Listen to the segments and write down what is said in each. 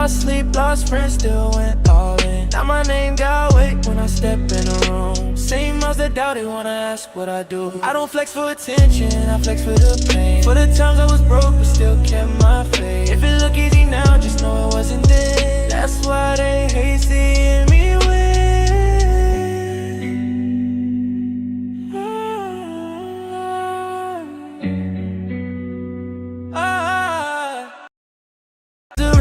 Lost sleep, lost friends, still went all in. Now my name got weight when I step in the room. Same ones that doubt it wanna ask what I do. I don't flex for attention, I flex for the pain. For the times I was broke but still kept my faith. If it look easy now, just know it wasn't then. That's why they hate seeing me win.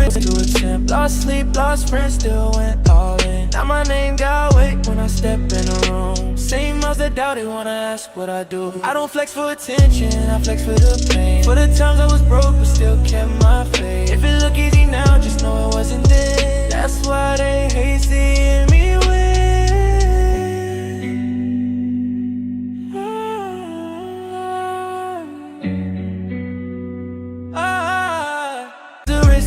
To attempt, lost sleep, lost friends, still went all in. Now my name got weight when I step in the room. Same ones that doubt it wanna ask what I do. I don't flex for attention, I flex for the pain. For the times I was broke but still kept my faith. If it look easy now, just know it wasn't then. That's why they hate seeing me win.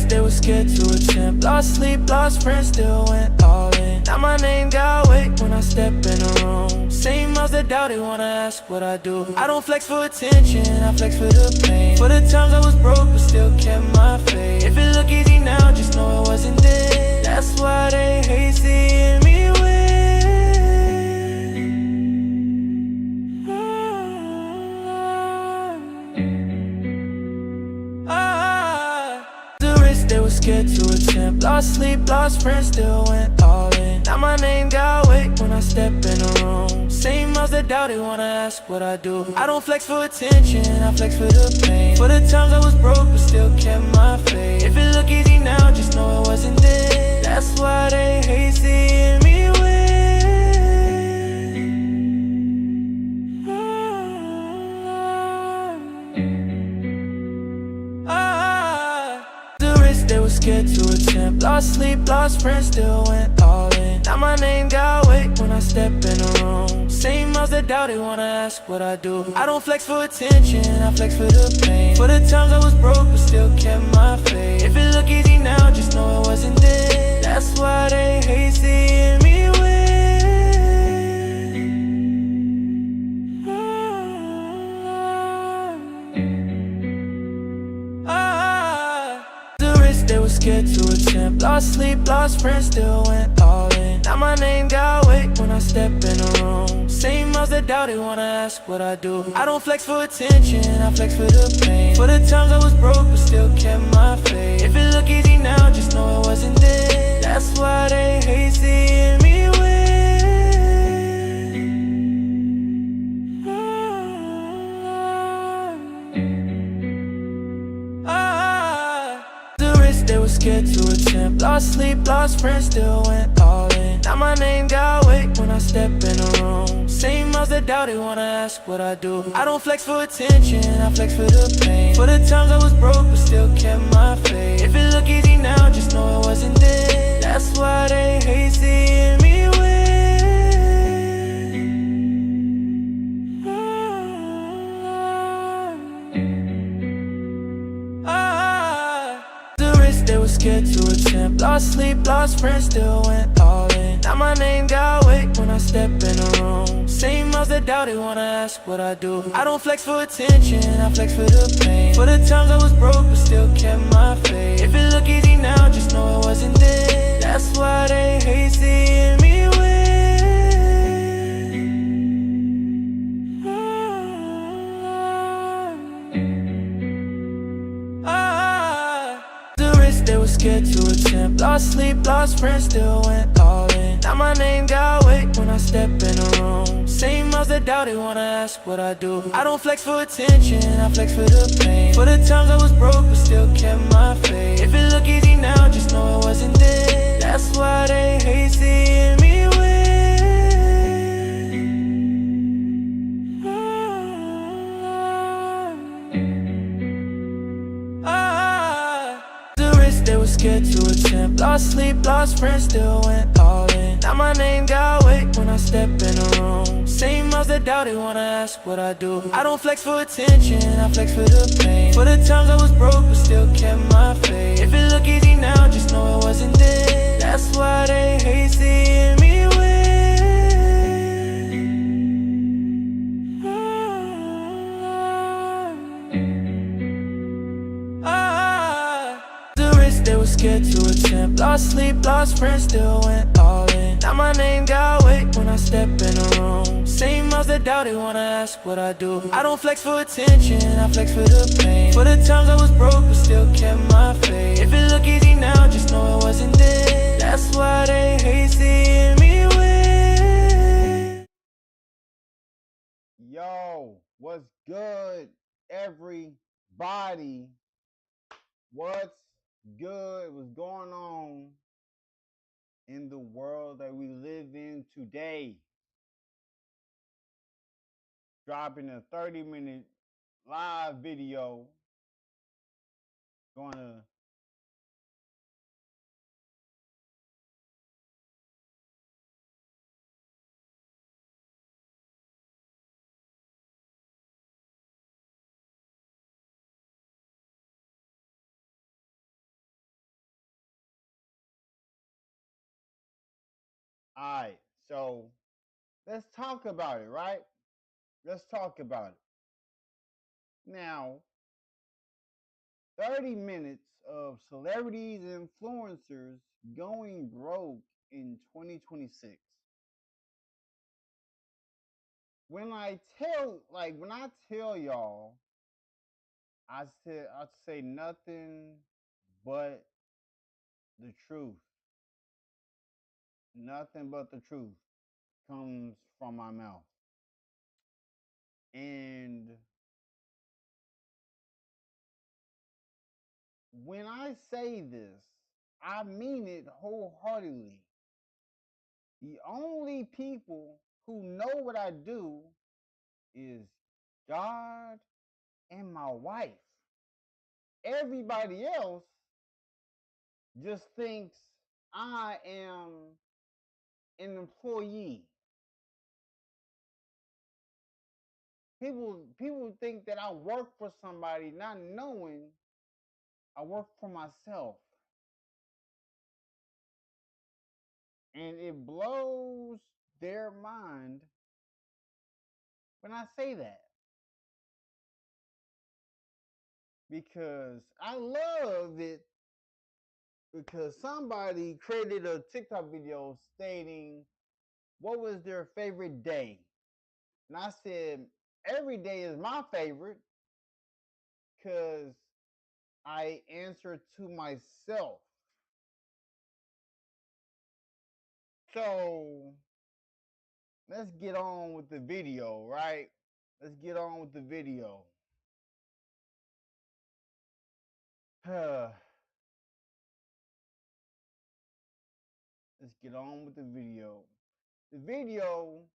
They were scared to attempt. Lost sleep, lost friends, still went all in. Now my name got weight when I step in the room. Same ones that doubt it wanna ask what I do. I don't flex for attention, I flex for the pain. For the times I was broke but still kept my faith. If it look easy now, just know it wasn't then. That's why they hate seeing me win. They were scared to attempt. Lost sleep, lost friends, still went all in. Now my name got weight when I step in the room. Same ones that doubt it wanna ask what I do. I don't flex for attention, I flex for the pain. For the times I was broke but still kept my faith. If it look easy now, just know it wasn't then. That's why they hate seeing me win. They were scared to attempt. Lost sleep, lost friends, still went all in. Now my name got weight when I step in the room. Same ones that doubt it wanna ask what I do. I don't flex for attention, I flex for the pain. For the times I was broke but still kept my faith. If it look easy now, just know it wasn't then. That's why they hate seeing me win. They were scared to attempt. Lost sleep, lost friends, still went all in. Now my name got weight when I step in the room. Same ones that doubt it wanna ask what I do. I don't flex for attention, I flex for the pain. For the times I was broke but still kept my faith. If it look easy now, just know it wasn't then. That's why they hate seeing me win. They were scared to attempt. Lost sleep, lost friends, still went all in. Now my name got weight when I step in the room. Same ones that doubt it wanna ask what I do. I don't flex for attention, I flex for the pain. For the times I was broke but still kept my faith. If it look easy now, just know it wasn't then. That's why they hate seeing me win. They were scared to attempt. Lost sleep, lost friends, still went all in. Now my name got weight when I step in the room. Same ones that doubt it wanna ask what I do. I don't flex for attention, I flex for the pain. For the times I was broke but still kept my faith. If it look easy now, just know it wasn't then. That's why they hate seeing me win. They were scared to attempt. Lost sleep, lost friends, still went all in. Now my name got weight when I step in the room. Same ones that doubt it wanna ask what I do. I don't flex for attention, I flex for the pain. For the times I was broke but still kept my faith. If it look easy now, just know it wasn't then. That's why they hate seeing me win. They were scared to attempt. Lost sleep, lost friends, still went all in. Now my name got weight when I step in the room. Same ones that doubt it wanna ask what I do. I don't flex for attention, I flex for the pain. For the times I was broke but still kept my faith. If it look easy now, just know it wasn't then. That's why they hate seeing me win. They were scared to attempt. attempt. Lost sleep, lost friends, still went all in. Now my name got weight when I step in the room. Same mouths that doubted wanna ask what I do. I don't flex for attention, I flex for the pain. For the times I was broke but still kept my faith. If it look easy now, just know it wasn't then. That's why they hate seeing me win. Yo, what's good, everybody? What's good? What's going on in the world that we live in today? Dropping a 30-minute live video. Gonna Alright, so let's talk about it, right? Let's talk about it. Now, 30 minutes of celebrities and influencers going broke in 2026. When I tell y'all, I say nothing but the truth. Nothing but the truth comes from my mouth. And when I say this, I mean it wholeheartedly. The only people who know what I do is God and my wife. Everybody else just thinks I am an employee. People think that I work for somebody, not knowing I work for myself. And it blows their mind when I say that. Because I love it because somebody created a TikTok video stating what was their favorite day. And I said, every day is my favorite because I answer to myself. So let's get on with the video, right? Let's get on with the video. Let's get on with the video. The video,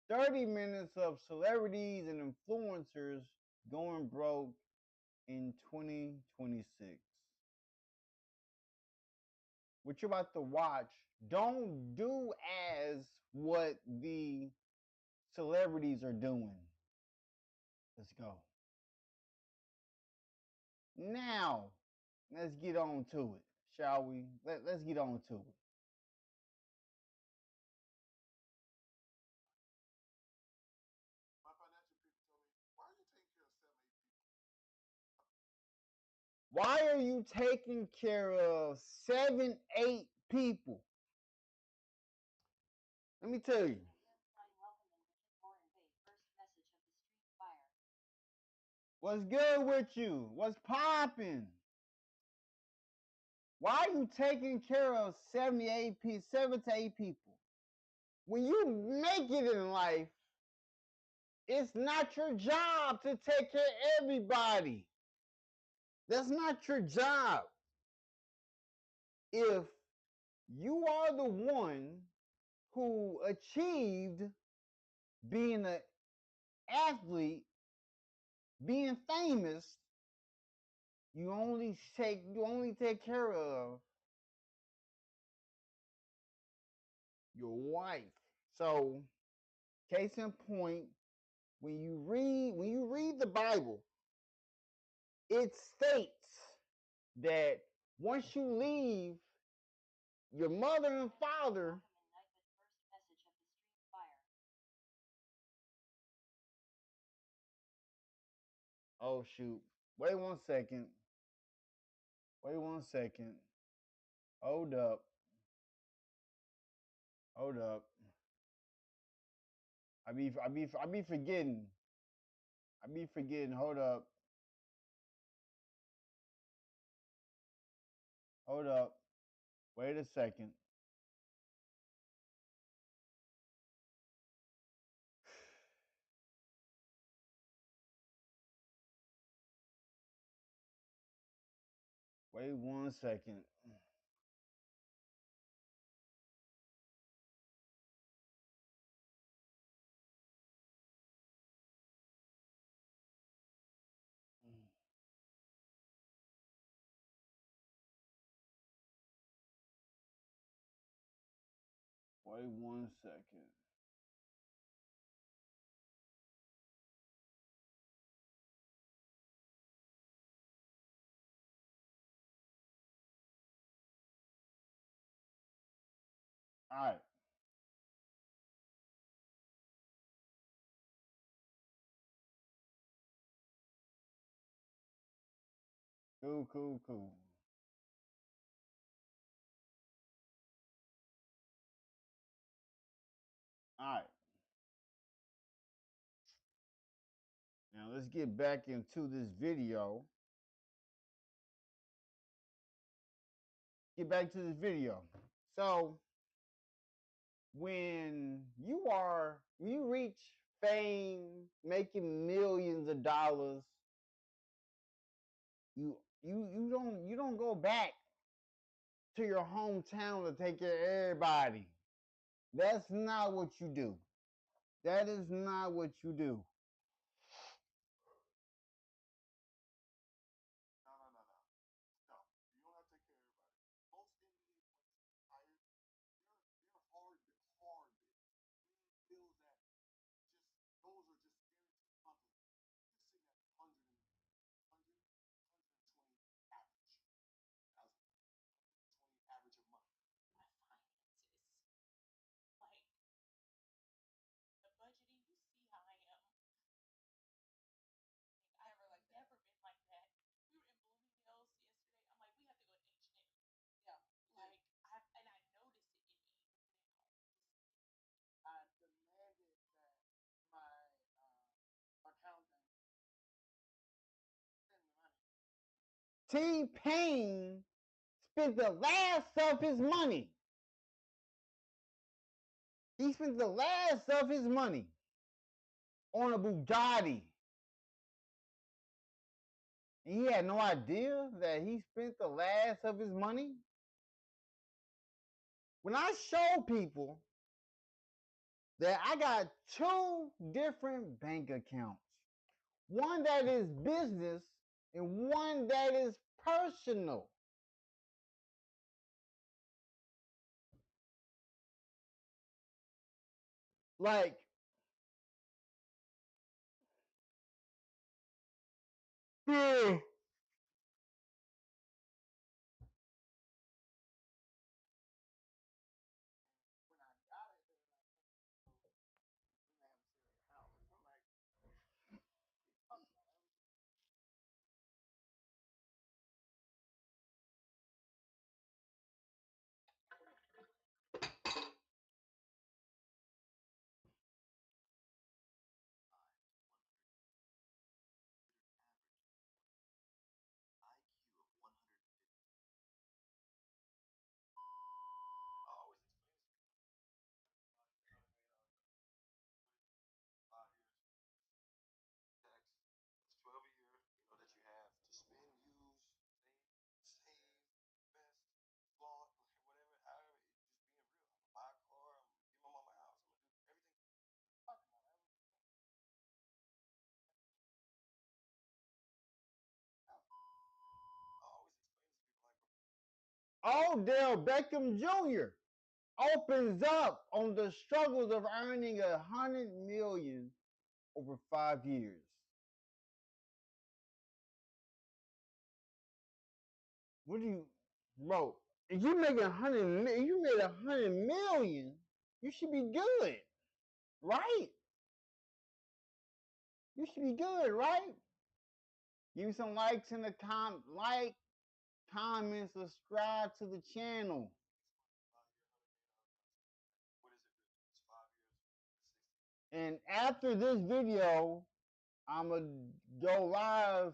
30 minutes of celebrities and influencers going broke in 2026. What you're about to watch, don't do as what the celebrities are doing. Let's go. Now, let's get on to it, shall we? Let's get on to it. Why are you taking care of 7, 8 people? Let me tell you. What's good with you? What's popping? Why are you taking care of 78 people, 7 to 8 people? When you make it in life, it's not your job to take care of everybody. That's not your job. If you are the one who achieved being an athlete, being famous, you only take care of your wife. So, case in point, when you read the Bible, it states that once you leave your mother and father, oh shoot, wait one second. Wait one second. Hold up. Hold up. I be forgetting. I be forgetting. Hold up. Hold up. Wait a second. Wait 1 second. Wait 1 second. All right. Cool, cool, cool. All right. Now let's get back into this video. Get back to this video. So when you reach fame, making millions of dollars, you don't go back to your hometown to take care of everybody. That's not what you do. That is not what you do. T-Pain spent the last of his money. He spent the last of his money on a Bugatti. And he had no idea that he spent the last of his money. When I show people that I got two different bank accounts, one that is business and one that is personal. Like, hmm, Odell Beckham Jr. opens up on the struggles of earning 100 million over 5 years. What do you, bro? If you make 100, you made 100 million, you should be good, right? You should be good, right? Give me some likes in the comment, subscribe to the channel. And after this video, I'm going to go live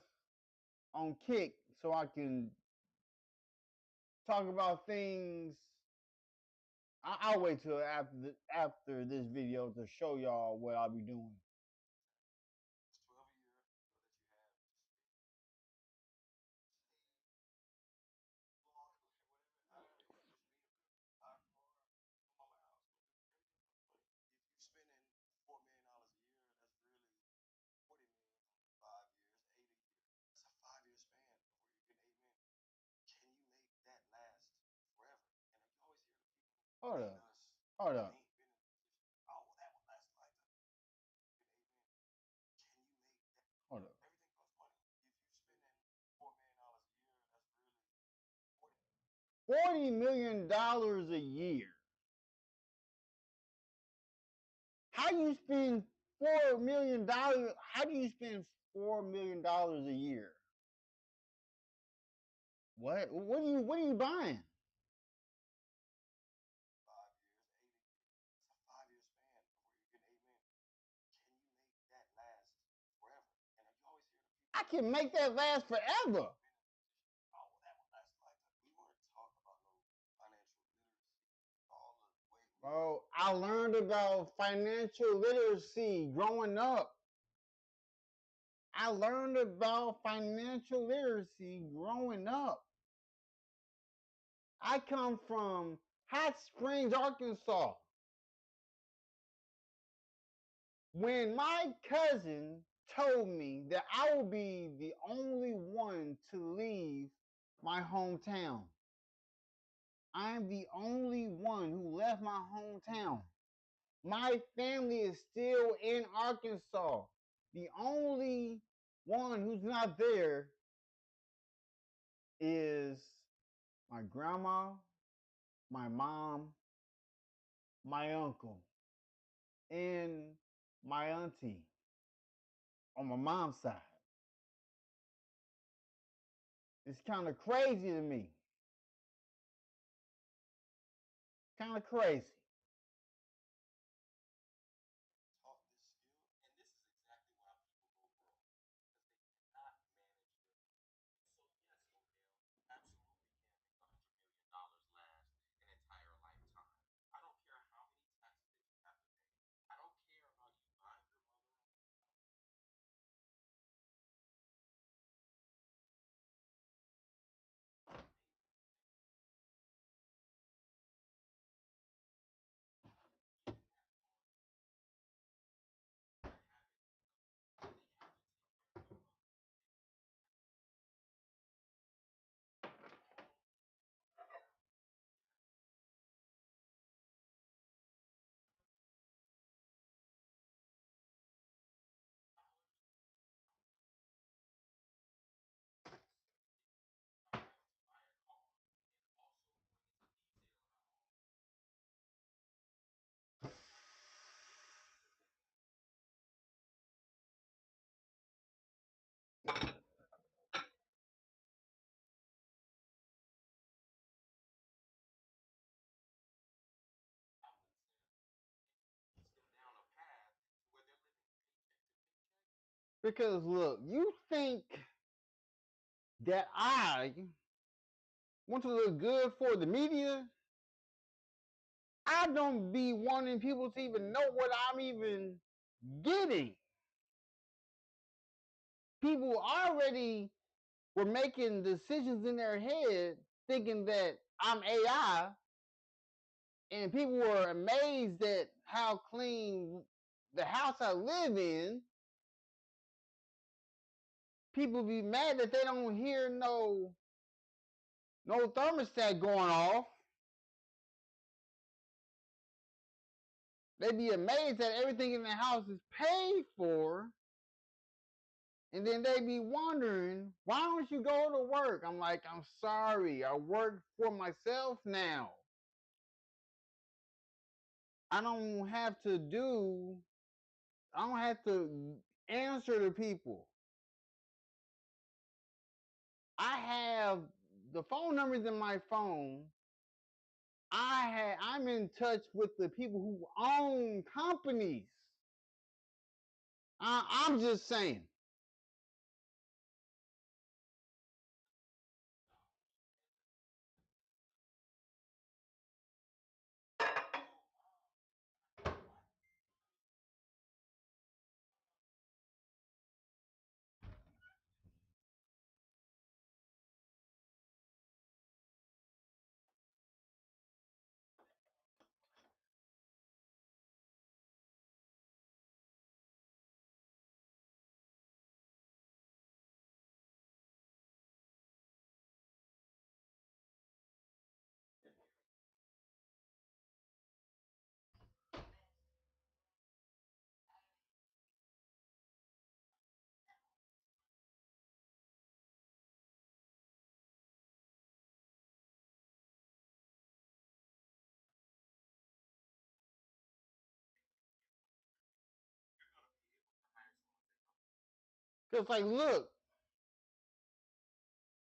on Kick so I can talk about things. I'll wait till after this video to show y'all what I'll be doing. Hold up. Hold up. Hold up. $40 million a year. How do you spend $4 million? How do you spend $4 million a year? What? What are you buying? I can make that last forever. Bro, I learned about financial literacy growing up. I learned about financial literacy growing up. I come from Hot Springs, Arkansas. When my cousin told me that I will be the only one to leave my hometown, I'm the only one who left my hometown. My family is still in Arkansas. The only one who's not there is my grandma, my mom, my uncle, and my auntie on my mom's side. It's kind of crazy to me. Kind of crazy. Because look, you think that I want to look good for the media? I don't be wanting people to even know what I'm even getting. People already were making decisions in their head thinking that I'm AI, and people were amazed at how clean the house I live in. People be mad that they don't hear no thermostat going off. They be amazed that everything in the house is paid for. And then they be wondering, why don't you go to work? I'm like, I'm sorry, I work for myself now. I don't have to answer to people. I have the phone numbers in my phone, I'm in touch with the people who own companies. I'm just saying. Cause like, look,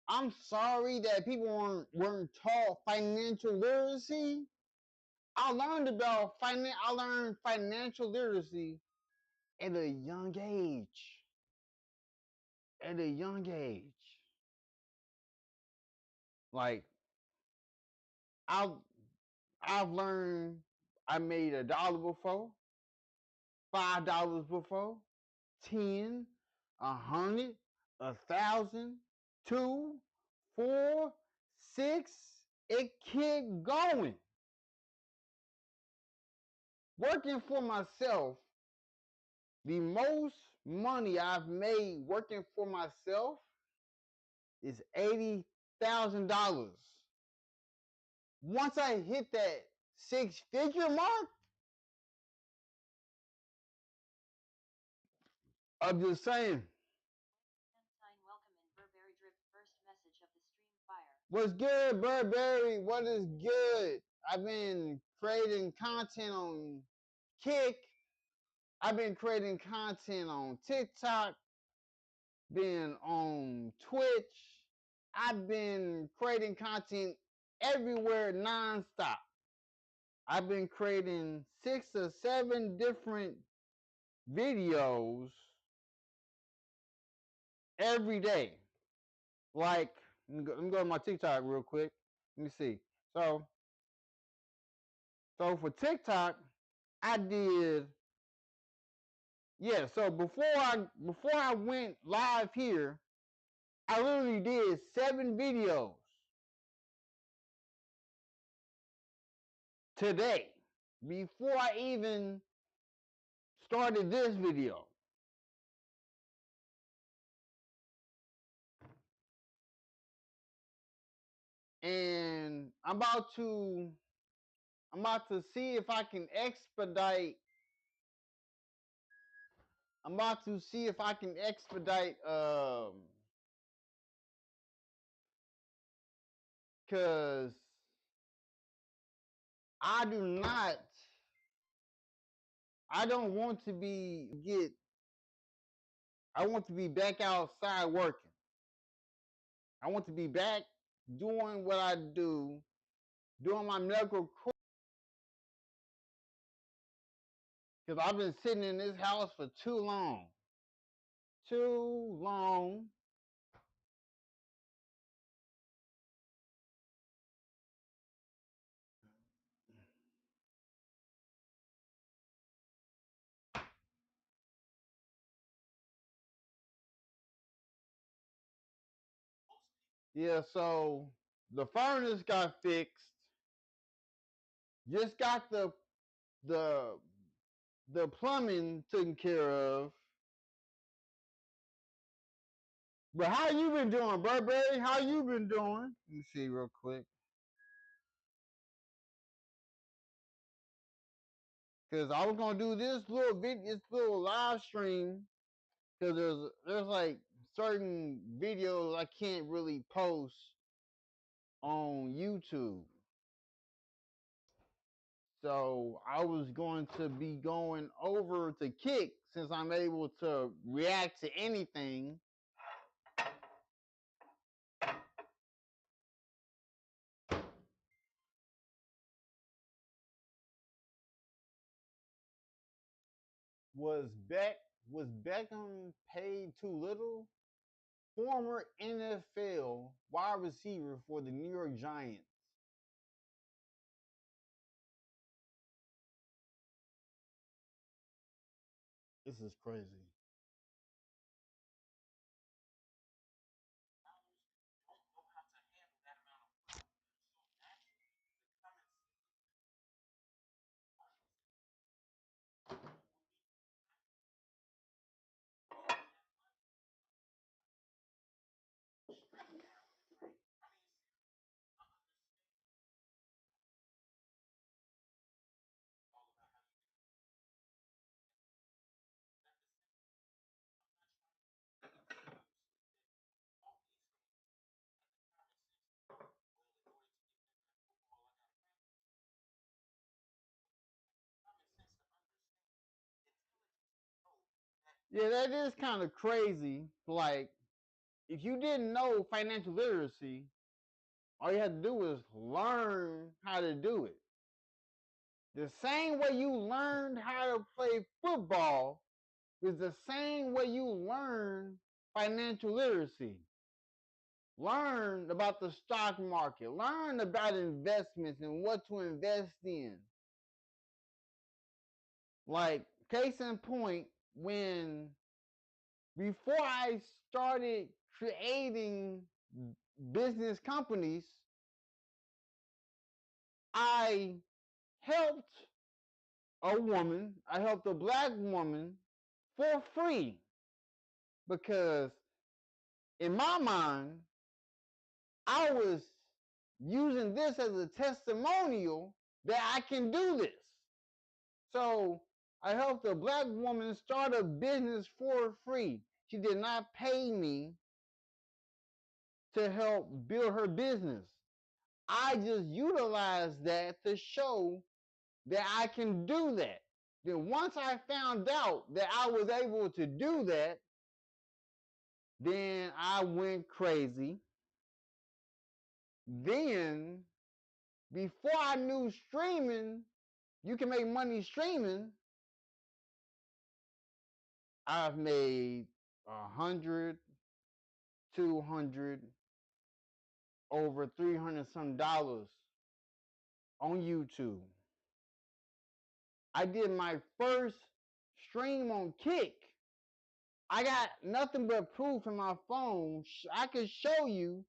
I'm sorry that people weren't taught financial literacy. I learned financial literacy at a young age. At a young age. Like I've I've learned I made $1 before, $5 before, 10, 100, 1,000, 2, 4, 6. It kept going. Working for myself, the most money I've made working for myself is $80,000. Once I hit that 6-figure mark, I'm just saying. What's good, Burberry? What is good? I've been creating content on Kick. I've been creating content on TikTok, been on Twitch. I've been creating content everywhere nonstop. I've been creating 6 or 7 different videos every day. Like, let me go to my TikTok real quick. Let me see. So for TikTok, I did, yeah. So before I went live here, I literally did 7 videos today before I even started this video. And I'm about to see if I can expedite. I'm about to see if I can expedite cuz I don't want to I want to be back outside working. I want to be back doing what I do, doing my medical course. Because I've been sitting in this house for too long. Too long. Yeah, so the furnace got fixed. Just got the the plumbing taken care of. But how you been doing, Burberry? How you been doing? Let me see real quick. Cause I was gonna do this little live stream. Cause there's like certain videos I can't really post on YouTube. So I was going to be going over to Kick since I'm able to react to anything. Was Beckham paid too little? Former NFL wide receiver for the New York Giants. This is crazy. Yeah, that is kind of crazy. Like, if you didn't know financial literacy, all you had to do was learn how to do it. The same way you learned how to play football is the same way you learn financial literacy. Learn about the stock market. Learn about investments and what to invest in. Like, case in point, when before I started creating business companies, I helped I helped a black woman for free because in my mind, I was using this as a testimonial that I can do this. So I helped a black woman start a business for free. She did not pay me to help build her business. I just utilized that to show that I can do that. Then once I found out that I was able to do that, then I went crazy. Then, before I knew streaming, you can make money streaming, I've made 100, 200, over 300 some dollars on YouTube. I did my first stream on Kick. I got nothing but proof in my phone. I can show you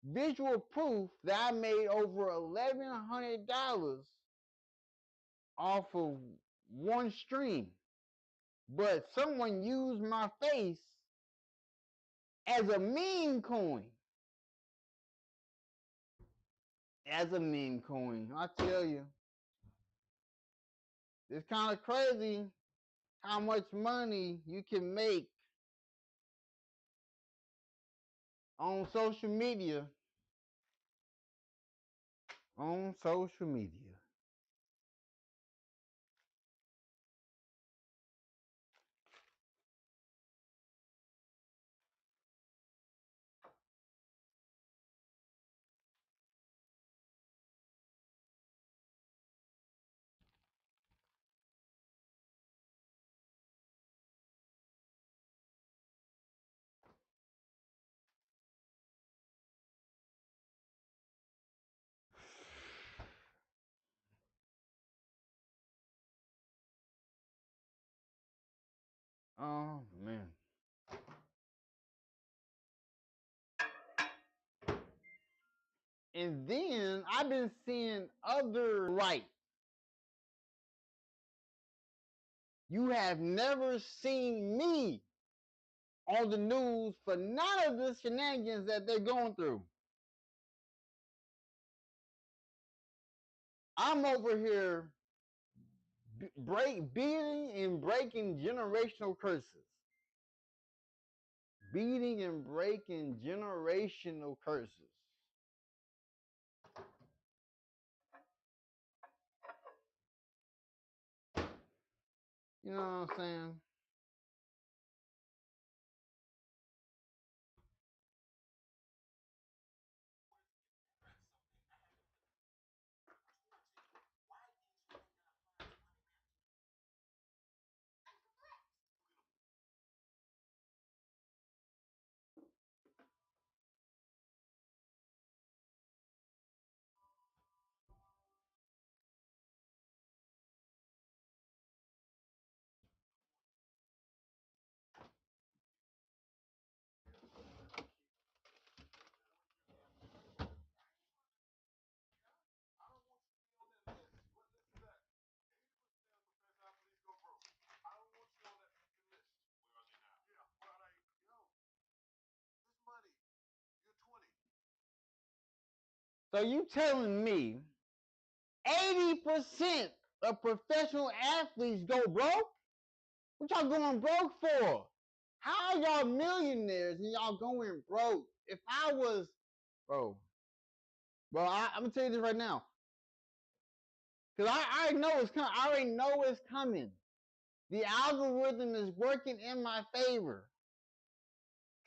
visual proof that I made over $1,100 off of one stream. But someone used my face as a meme coin. As a meme coin. I tell you, it's kind of crazy how much money you can make on social media. On social media. Oh man. And then I've been seeing other right. You have never seen me on the news for none of the shenanigans that they're going through. I'm over here beating and breaking generational curses. Beating and breaking generational curses. You know what I'm saying? So you telling me 80% of professional athletes go broke? What y'all going broke for? How y'all millionaires and y'all going broke? If I was, bro, I'm gonna tell you this right now, cause I know it's coming. I already know it's coming. The algorithm is working in my favor.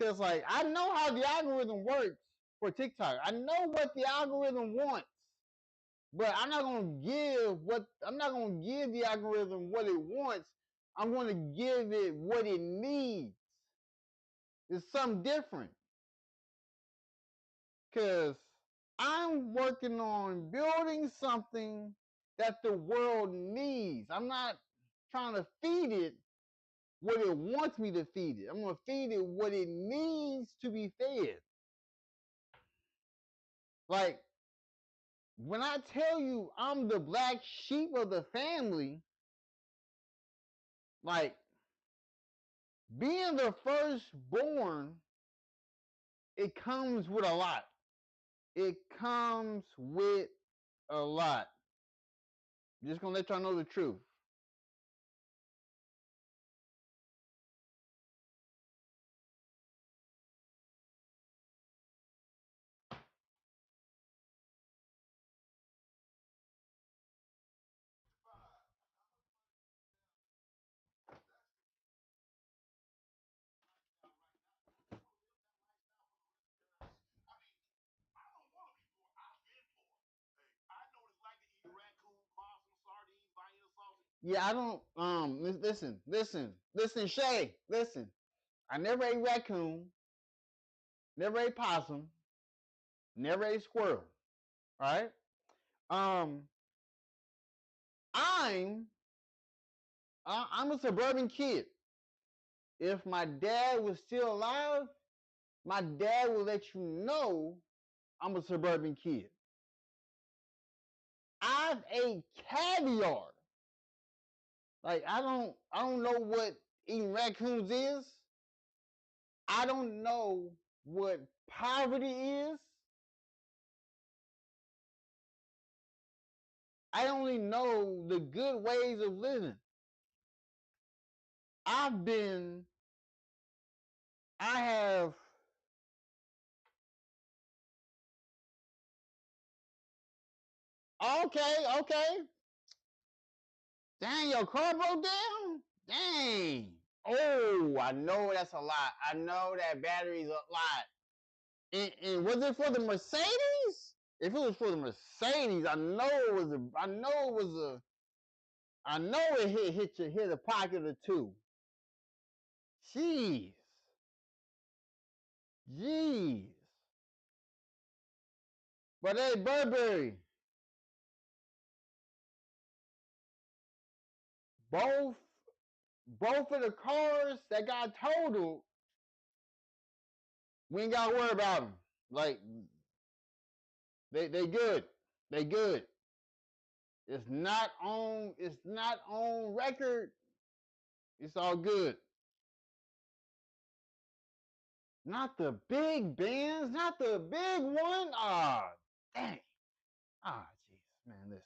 Cause like I know how the algorithm works for TikTok. I know what the algorithm wants, but I'm not gonna give the algorithm what it wants. I'm gonna give it what it needs. It's something different. Cause I'm working on building something that the world needs. I'm not trying to feed it what it wants me to feed it. I'm gonna feed it what it needs to be fed. Like when I tell you I'm the black sheep of the family, like being the firstborn, it comes with a lot. It comes with a lot. Just gonna let y'all know the truth. Yeah, I don't. Listen, Shay. Listen, I never ate raccoon, never ate possum, never ate squirrel. All right. Um, I'm I'm a suburban kid. If my dad was still alive, my dad will let you know I'm a suburban kid. I've ate caviar. Like I don't know what eating raccoons is. I don't know what poverty is. I only know the good ways of living. I've been, I have, okay. Dang, your car broke down? Dang. Oh, I know that's a lot. I know that battery's a lot. And was it for the Mercedes? If it was for the Mercedes, I know it was I know it hit a pocket or two. Jeez. Jeez. But hey, Burberry, both both of the cars that got totaled, we ain't gotta worry about them. Like they good. They good. It's not on record. It's all good. Not the big bands, not the big one. Ah, dang. Ah, jeez, man, listen.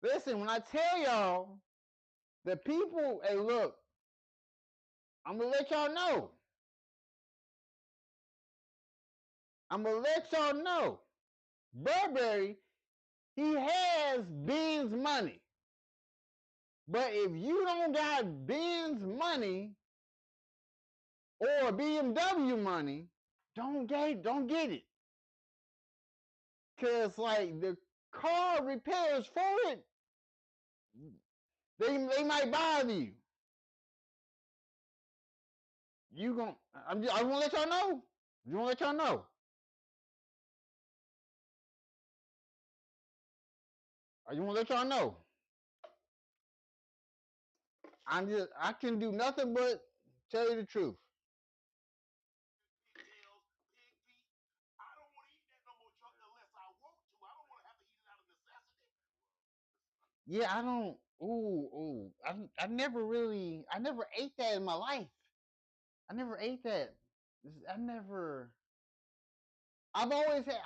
Listen, when I tell y'all, the people, hey, look, I'm gonna let y'all know. I'm gonna let y'all know. Burberry, he has Ben's money. But if you don't got Ben's money or BMW money, don't get it. Cause like the car repairs for it, they might bother you. I want to let y'all know. You want to let y'all know. You want to let y'all know. I can do nothing but tell you the truth. Yeah, I don't. Ooh. I never ate that in my life. I never ate that. I never. I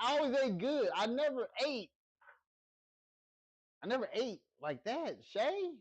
always ate good. I never ate like that, Shay.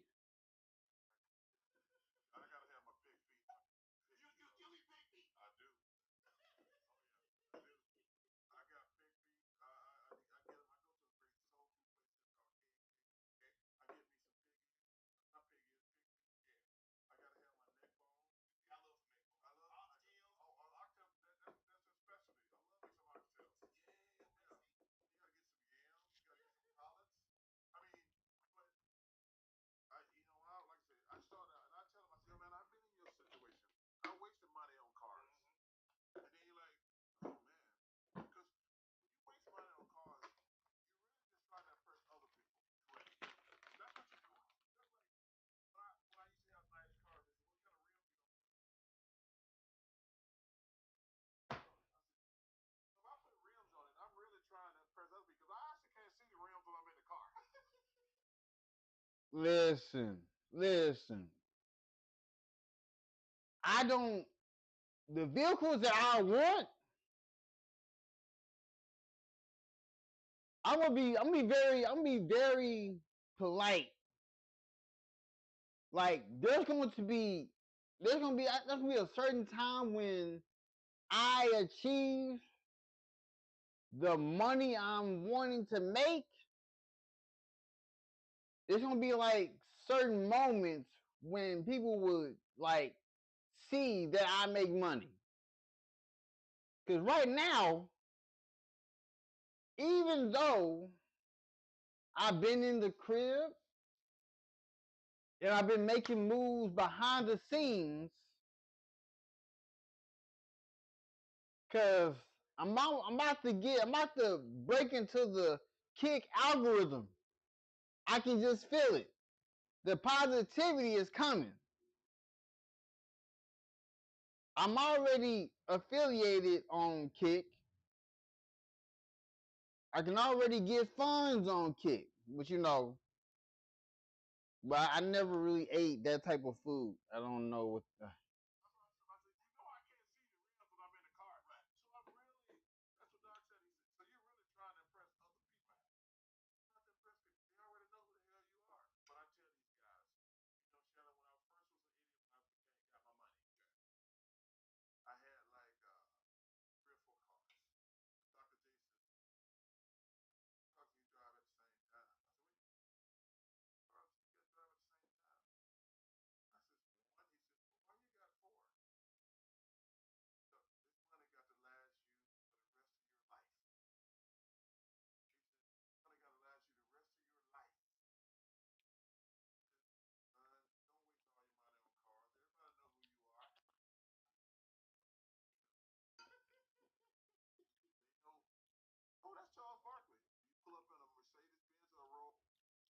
Listen, listen. I don't. The vehicles that I want, I'm gonna be very polite. Like there's gonna be a certain time when I achieve the money I'm wanting to make. There's gonna be like certain moments when people would like see that I make money. Cause right now, even though I've been in the crib and I've been making moves behind the scenes, cause I'm about to break into the kick algorithm. I can just feel it. The positivity is coming. I'm already affiliated on Kick. I can already get funds on Kick, but but I never really ate that type of food. I don't know what.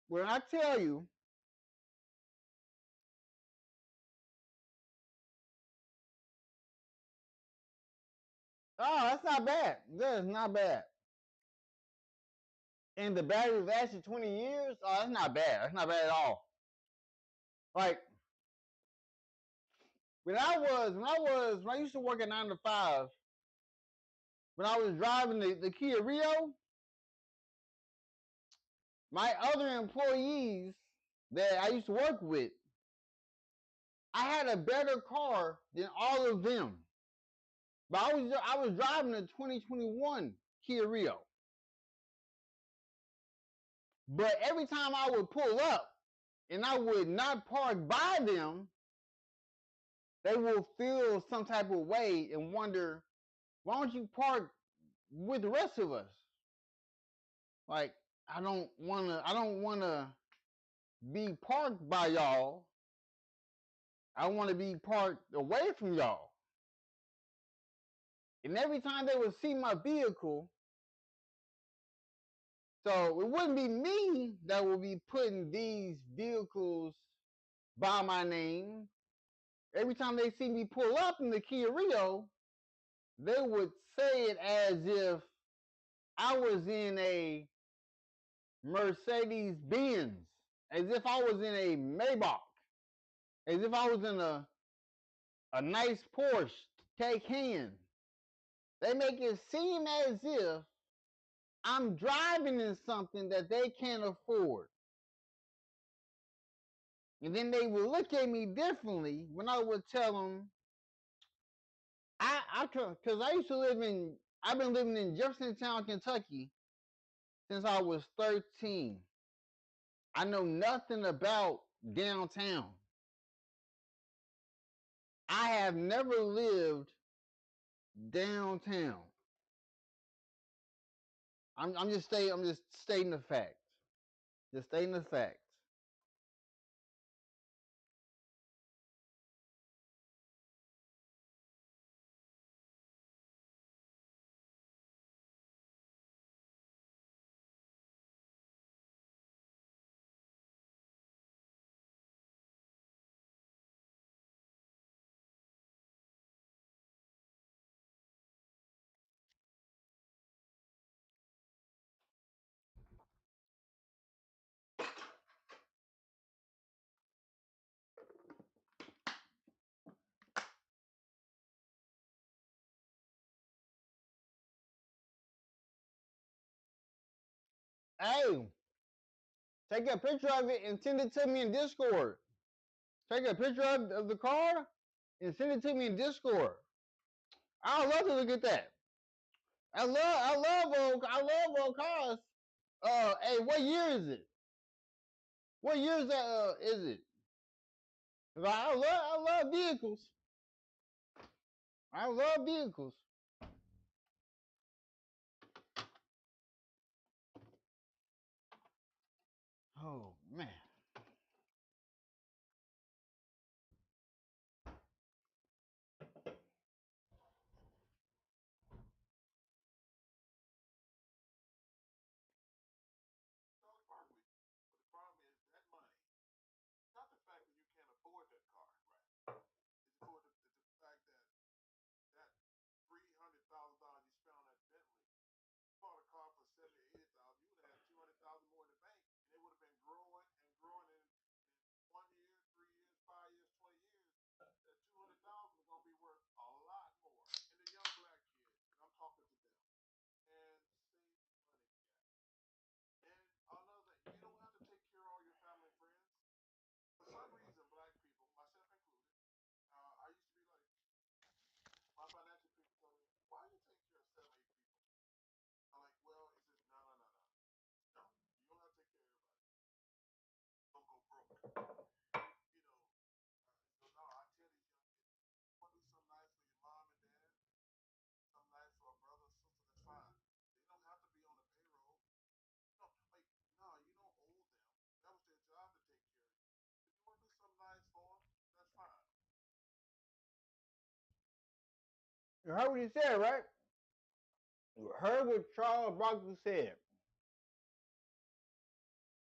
When I tell you, oh, that's not bad. That is not bad. And the battery lasted 20 years. Oh, that's not bad. That's not bad at all. Like when I used to work at 9 to 5, when I was driving the Kia Rio, my other employees that I used to work with, I had a better car than all of them. But I was driving a 2021 Kia Rio. But every time I would pull up and I would not park by them, they will feel some type of way and wonder, why don't you park with the rest of us? Like, I don't wanna be parked by y'all. I wanna be parked away from y'all. And every time they would see my vehicle, so it wouldn't be me that would be putting these vehicles by my name. Every time they see me pull up in the Kia Rio, they would say it as if I was in a Mercedes Benz, as if I was in a Maybach, as if I was in a nice Porsche Taycan. They make it seem as if I'm driving in something that they can't afford. And then they would look at me differently when I would tell them, because I used to I've been living in Jeffersontown, Kentucky since I was 13. I know nothing about downtown. I have never lived downtown. I'm just stating the facts. Just stating the facts. Hey, take a picture of it and send it to me in Discord. Take a picture of the car and send it to me in Discord. I would love to look at that. I love old cars. Hey, what year is it? What year is that? Is it? I love vehicles. I love vehicles. Oh man. You heard what he said, right? You heard what Charles Barkley said.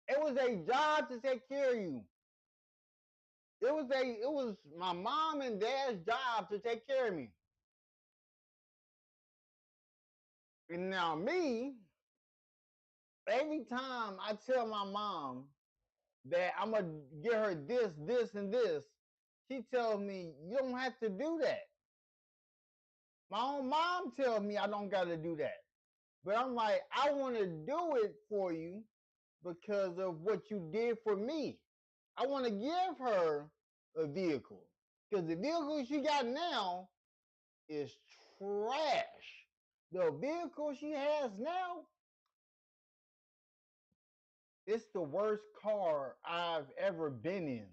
It was a job to take care of you. It was my mom and dad's job to take care of me. And now me, every time I tell my mom that I'm gonna get her this, this, and this, she tells me you don't have to do that. My own mom tells me I don't gotta do that. But I'm like, I wanna do it for you because of what you did for me. I wanna give her a vehicle. Because the vehicle she got now is trash. The vehicle she has now, it's the worst car I've ever been in.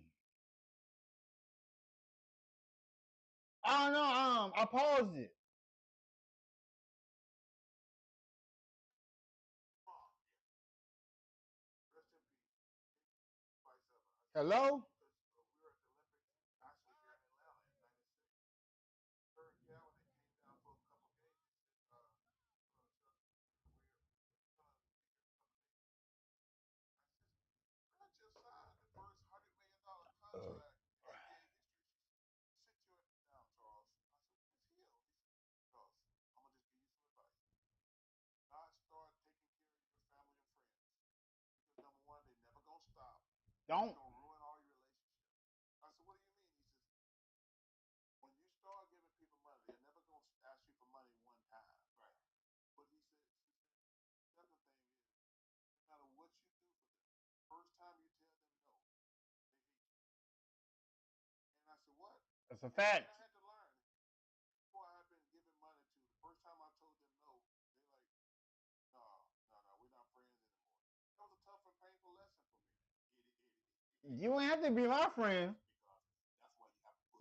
I don't know. I paused it. Hello? Don't. That's a fact. You ain't have to be my friend.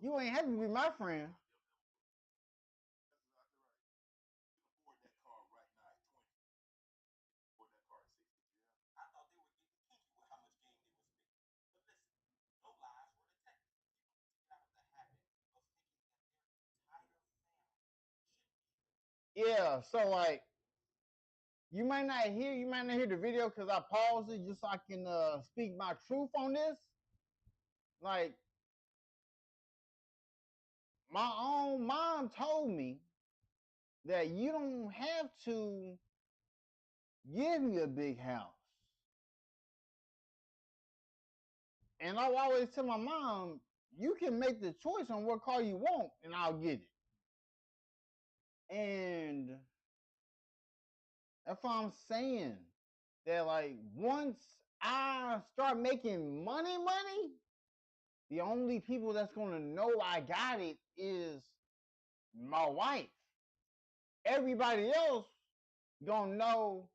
You ain't have to be my friend. Yeah, so like you might not hear the video because I paused it just so I can speak my truth on this. Like my own mom told me that you don't have to give me a big house. And I always tell my mom, you can make the choice on what car you want and I'll get it. And that's what I'm saying. That like once I start making money, the only people that's gonna know I got it is my wife. Everybody else gonna know.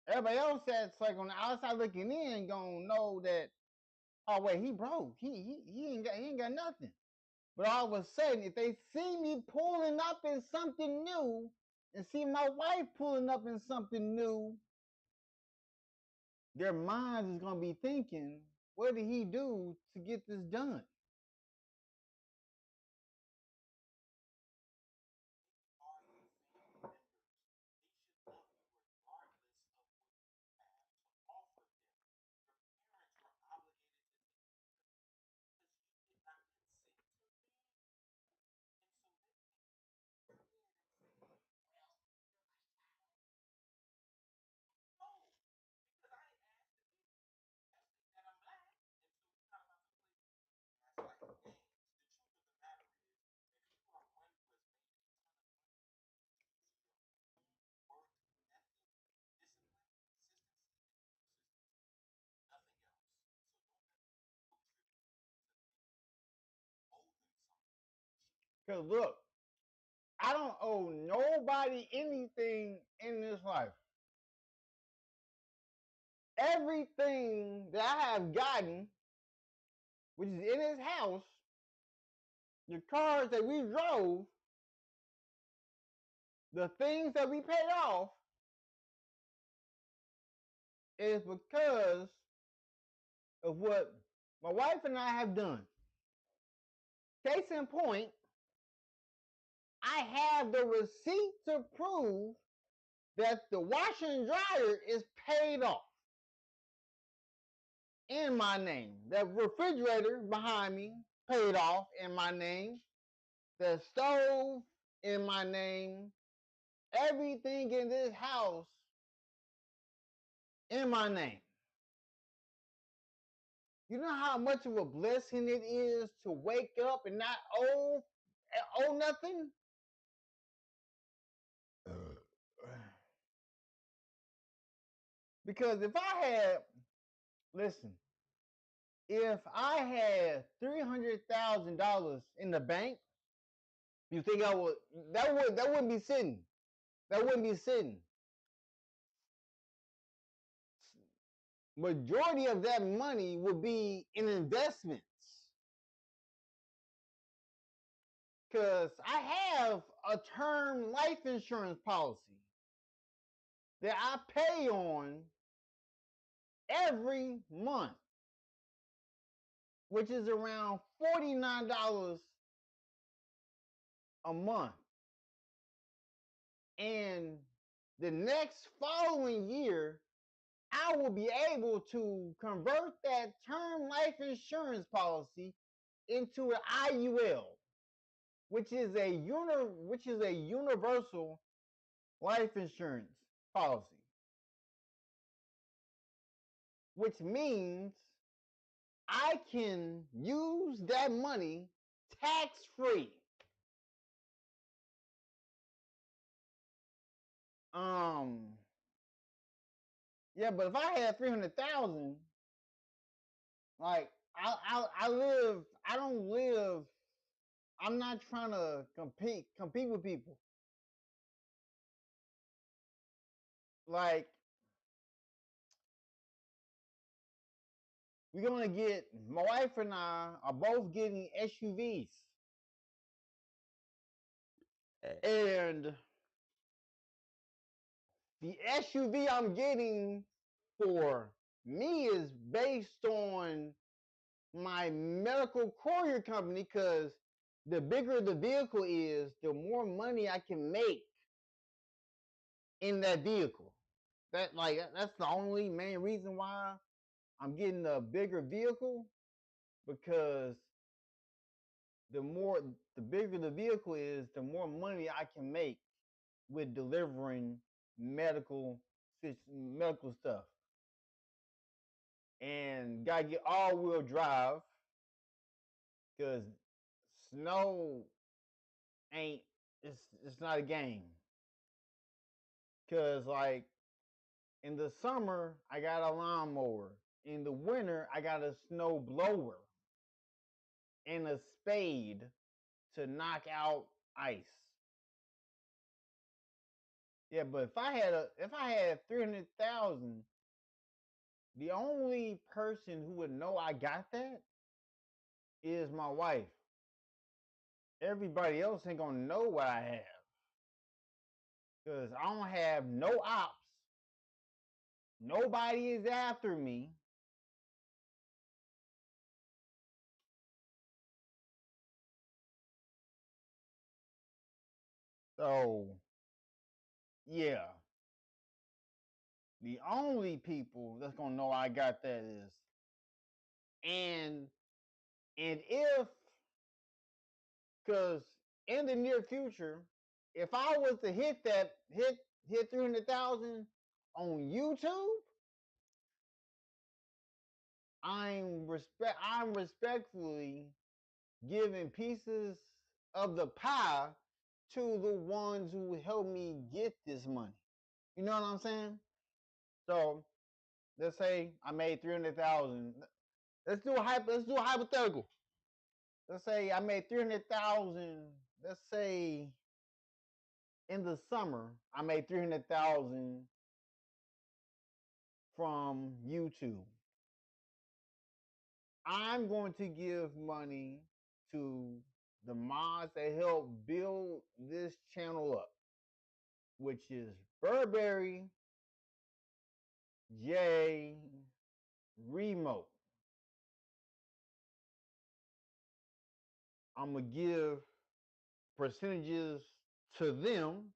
Everybody else that's like on the outside looking in gonna know that. Oh wait, he broke. He ain't got nothing. But all of a sudden, if they see me pulling up in something new, and see my wife pulling up in something new, their minds is gonna be thinking, what did he do to get this done? Because look, I don't owe nobody anything in this life. Everything that I have gotten, which is in his house, the cars that we drove, the things that we paid off, is because of what my wife and I have done. Case in point, I have the receipt to prove that the washer and dryer is paid off in my name. The refrigerator behind me paid off in my name. The stove in my name. Everything in this house in my name. You know how much of a blessing it is to wake up and not owe nothing? Because if I had, listen, if I had $300,000 in the bank, you think I would? That wouldn't be sitting. That wouldn't be sitting. Majority of that money would be in investments. Because I have a term life insurance policy that I pay on every month, which is around $49 a month. And the next following year, I will be able to convert that term life insurance policy into an IUL, which is a universal life insurance policy, which means I can use that money tax free. Yeah, but if I had 300,000, like I don't live I'm not trying to compete with people. Like we're gonna get my wife and I are both getting SUVs, and the SUV I'm getting for me is based on my medical courier company because the bigger the vehicle is, the more money I can make in that vehicle. That's the only main reason why I'm getting a bigger vehicle because the bigger the vehicle is, the more money I can make with delivering medical medical stuff. And gotta get all wheel drive because snow ain't it's not a game. Cause like in the summer I got a lawnmower. In the winter I got a snow blower and a spade to knock out ice. Yeah, but if I had 300,000, the only person who would know I got that is my wife. Everybody else ain't gonna know what I have because I don't have no ops. Nobody is after me. So yeah, the only people that's gonna know I got that is and if because in the near future, if I was to hit 300,000 on YouTube, I'm respectfully giving pieces of the pie to the ones who helped me get this money. You know what I'm saying? So let's say I made 300,000. Let's do a hypothetical. Let's say I made 300,000. Let's say in the summer I made 300,000 from YouTube. I'm going to give money to the mods that help build this channel up, which is Burberry, J, Remote. I'm gonna give percentages to them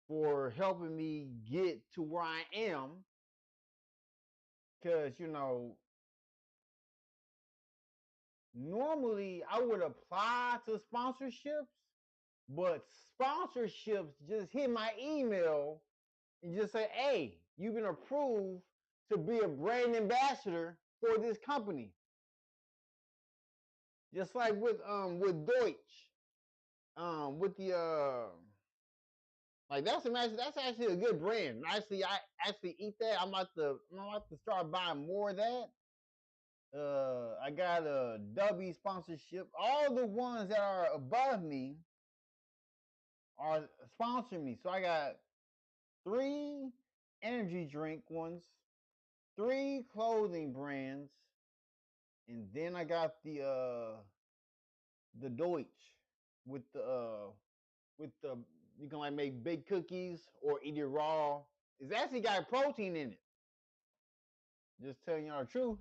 for helping me get to where I am. Cause normally I would apply to sponsorships, but sponsorships just hit my email and just say, "Hey, you've been approved to be a brand ambassador for this company." Just like with Deutsch, with the like that's actually a good brand. I actually eat that. I'm about to start buying more of that. I got a W sponsorship. All the ones that are above me are sponsoring me. So I got 3 energy drink ones, 3 clothing brands, and then I got the Deutsch with the you can like make big cookies or eat it raw. It's actually got protein in it. Just telling y'all the truth.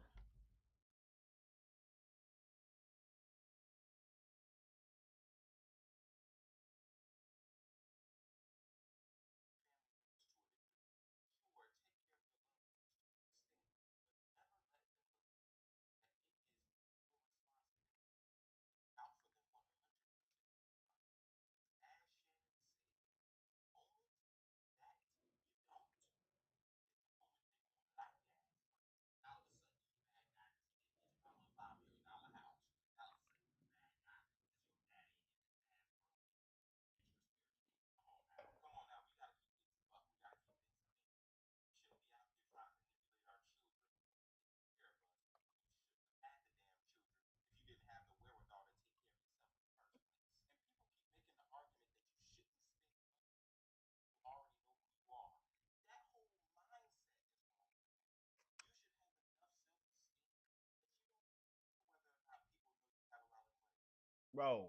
bro.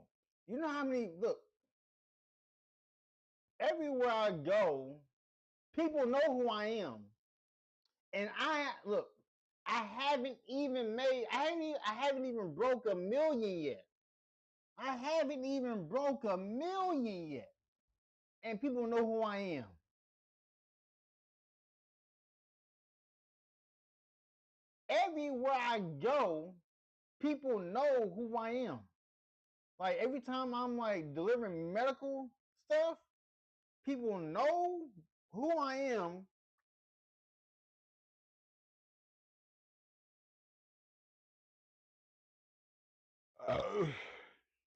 You know how many look everywhere I go, people know who I am, and I look. I haven't even broke a million yet. I haven't even broke a million yet, and people know who I am. Everywhere I go, people know who I am. Like every time I'm like delivering medical stuff, people know who I am.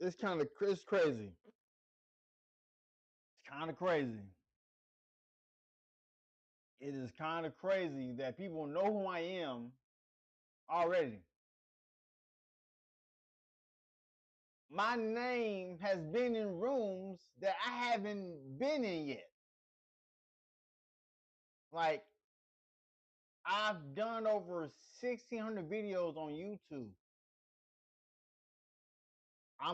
It's kind of it's crazy. It's kind of crazy. It is kind of crazy that people know who I am already. My name has been in rooms that I haven't been in yet. Like I've done over 1,600 videos on YouTube. I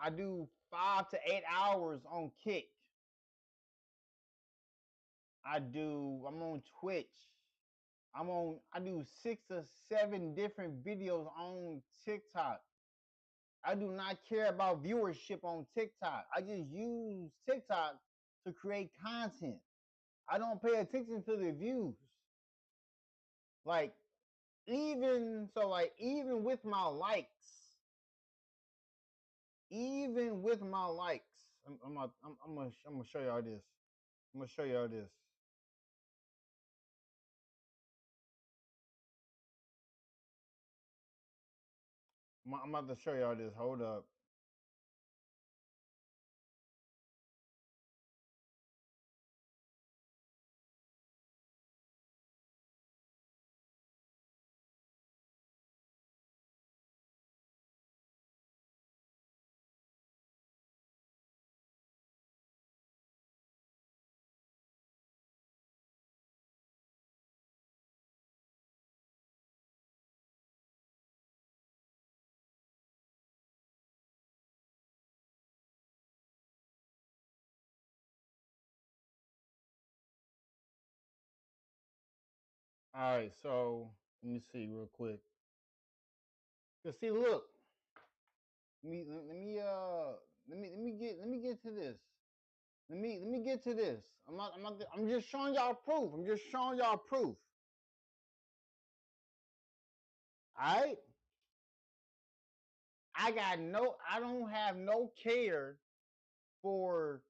do 5 to 8 hours on Kick. I'm on Twitch. I do 6 or 7 different videos on TikTok. I do not care about viewership on TikTok. I just use TikTok to create content. I don't pay attention to the views. Like even with my likes, I'm gonna show y'all this. I'm gonna show y'all this. I'm about to show y'all this. Hold up. All right, so let me see real quick. Cause see, look, let me get to this. Let me get to this. I'm just showing y'all proof. I'm just showing y'all proof. All right. I don't have no care for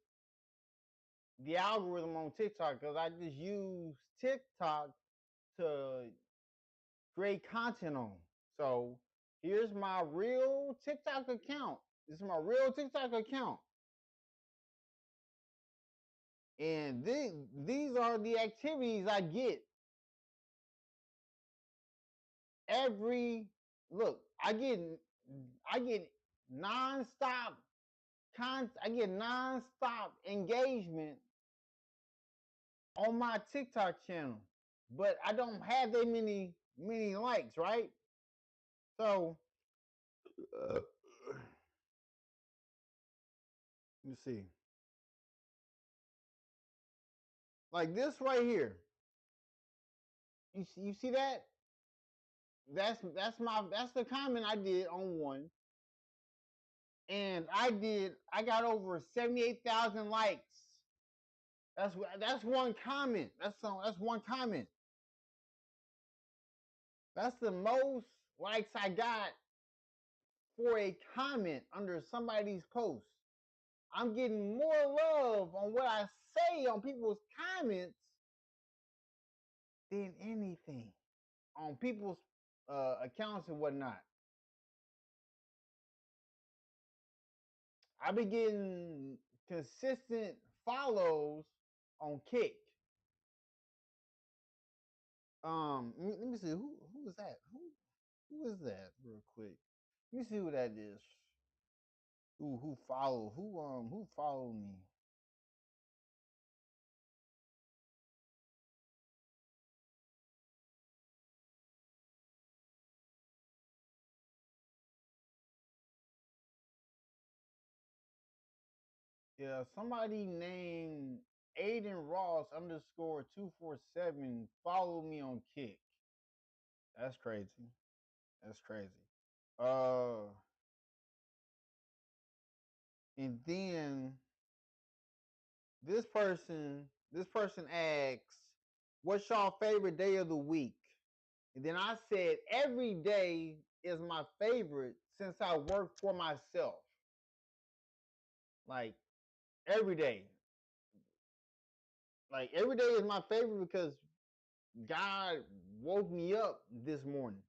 the algorithm on TikTok because I just use TikTok to create content on. So here's my real TikTok account. This is my real TikTok account. And these are the activities I get every look. I get nonstop I get nonstop engagement on my TikTok channel, but I don't have that many likes, right? So let me see, like this right here. You see that? That's the comment I did on one, and I got over 78,000 likes. That's one comment. That's one comment. That's the most likes I got for a comment under somebody's post. I'm getting more love on what I say on people's comments than anything on people's accounts and whatnot. I be getting consistent follows on Kick. Let me see who is that? Who is that? Real quick. Let me see who that is. Who followed me? Yeah, somebody named Aiden Ross underscore 247 follow me on Kick. That's crazy. That's crazy. Uh, and then this person asks, "What's your favorite day of the week?" And then I said, "Every day is my favorite since I work for myself. Like every day, every day is my favorite because God woke me up this morning.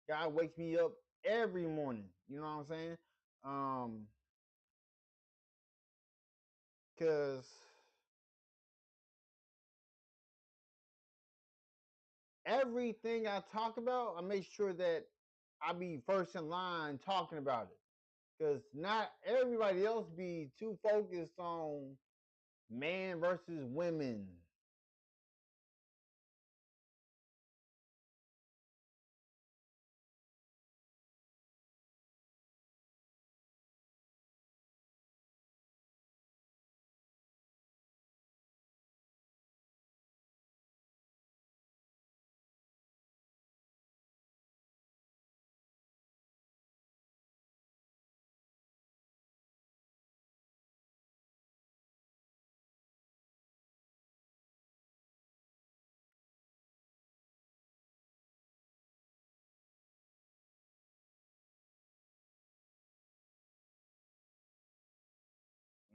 God wakes me up every morning. You know what I'm saying? Because everything I talk about, I make sure that I be first in line talking about it. Because not everybody else be too focused on man versus women.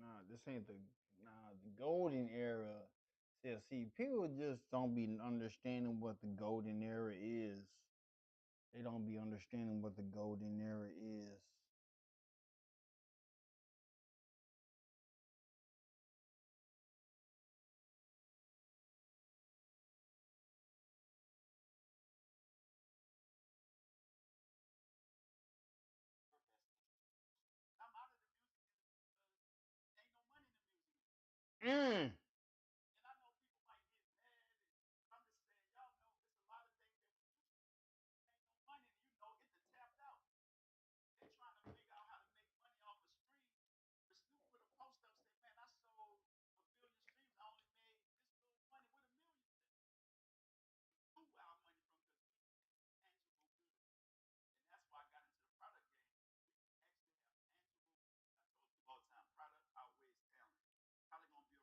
Nah, this ain't the golden era. See, people just don't be understanding what the golden era is. They don't be understanding what the golden era is. Mm.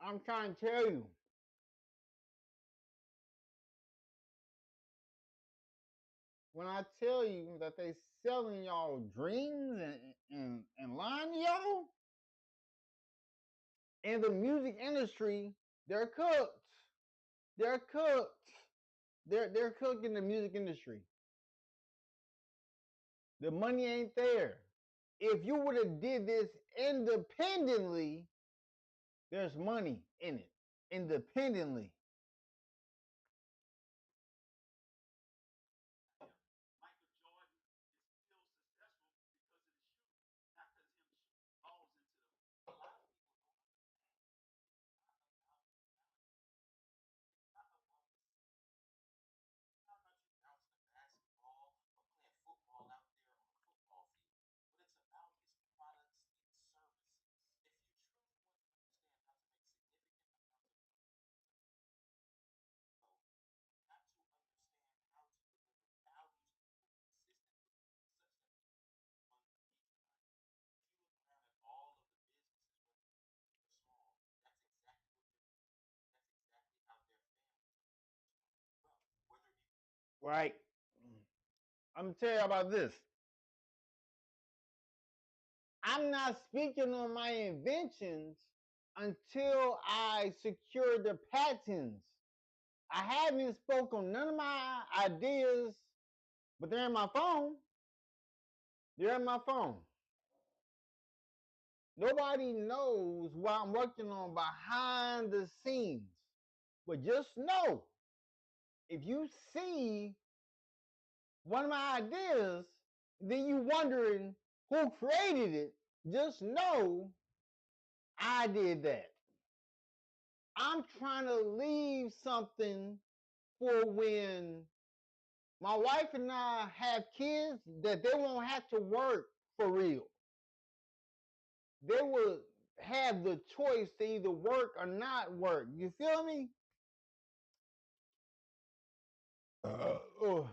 I'm trying to tell you, when I tell you that they selling y'all dreams and lying to y'all in the music industry, they're cooked. They're cooked. They're cooked in the music industry. The money ain't there. If you would have did this independently, there's money in it. Independently. Right. I'm gonna tell you about this. I'm not speaking on my inventions until I secure the patents. I haven't spoken on none of my ideas, but they're in my phone. They're in my phone. Nobody knows what I'm working on behind the scenes. But just know, if you see one of my ideas, then you wondering who created it, just know I did that. I'm trying to leave something for when my wife and I have kids that they won't have to work for real. They will have the choice to either work or not work. You feel me? Oh.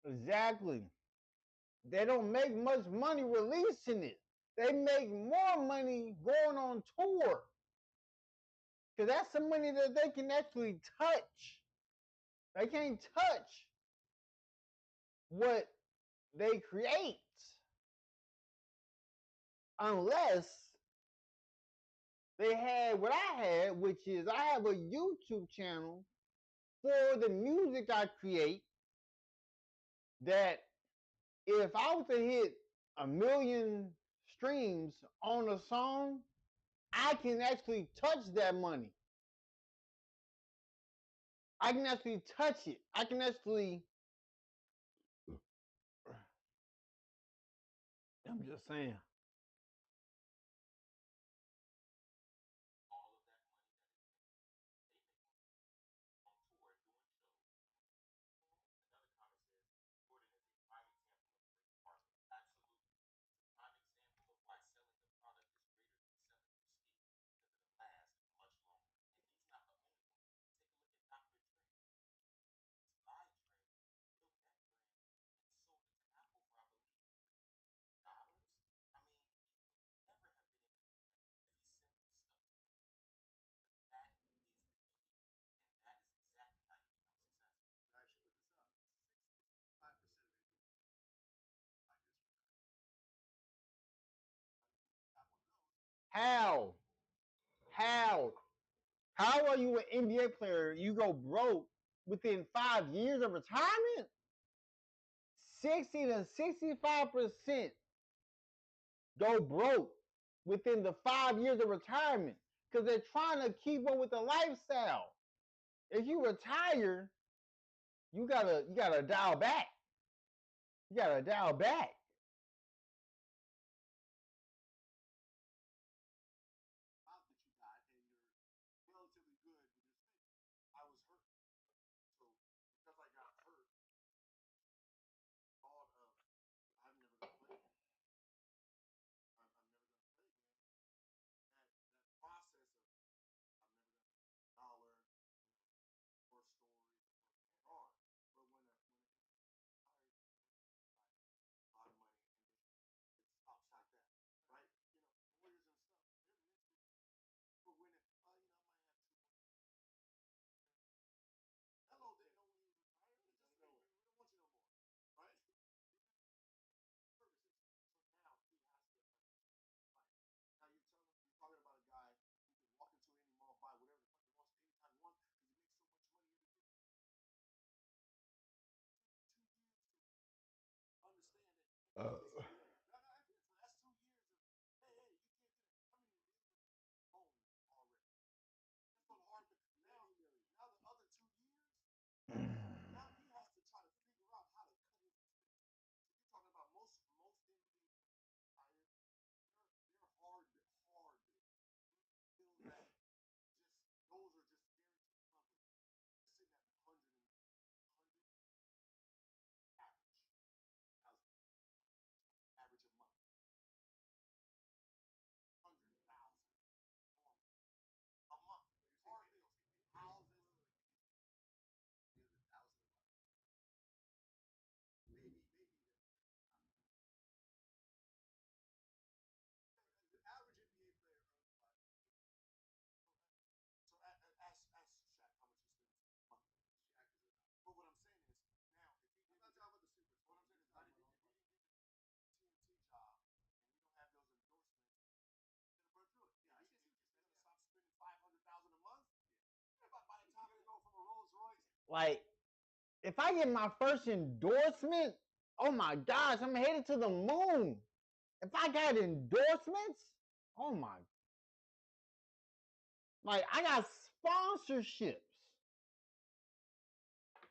Exactly. They don't make much money releasing it. They make more money going on tour. Because that's the money that they can actually touch. They can't touch what they create unless they had what I had, which is I have a YouTube channel for the music I create that if I was to hit 1,000,000 streams on a song, I can actually touch that money. I can actually touch it. I can actually. I'm just saying. How? How? How are you an NBA player? You go broke within 5 years of retirement? 60 to 65% go broke within the 5 years of retirement because they're trying to keep up with the lifestyle. If you retire, you gotta dial back. You gotta dial back. Uh, Like, if I get my first endorsement, oh my gosh, I'm headed to the moon. If I got endorsements, oh my, like I got sponsorships.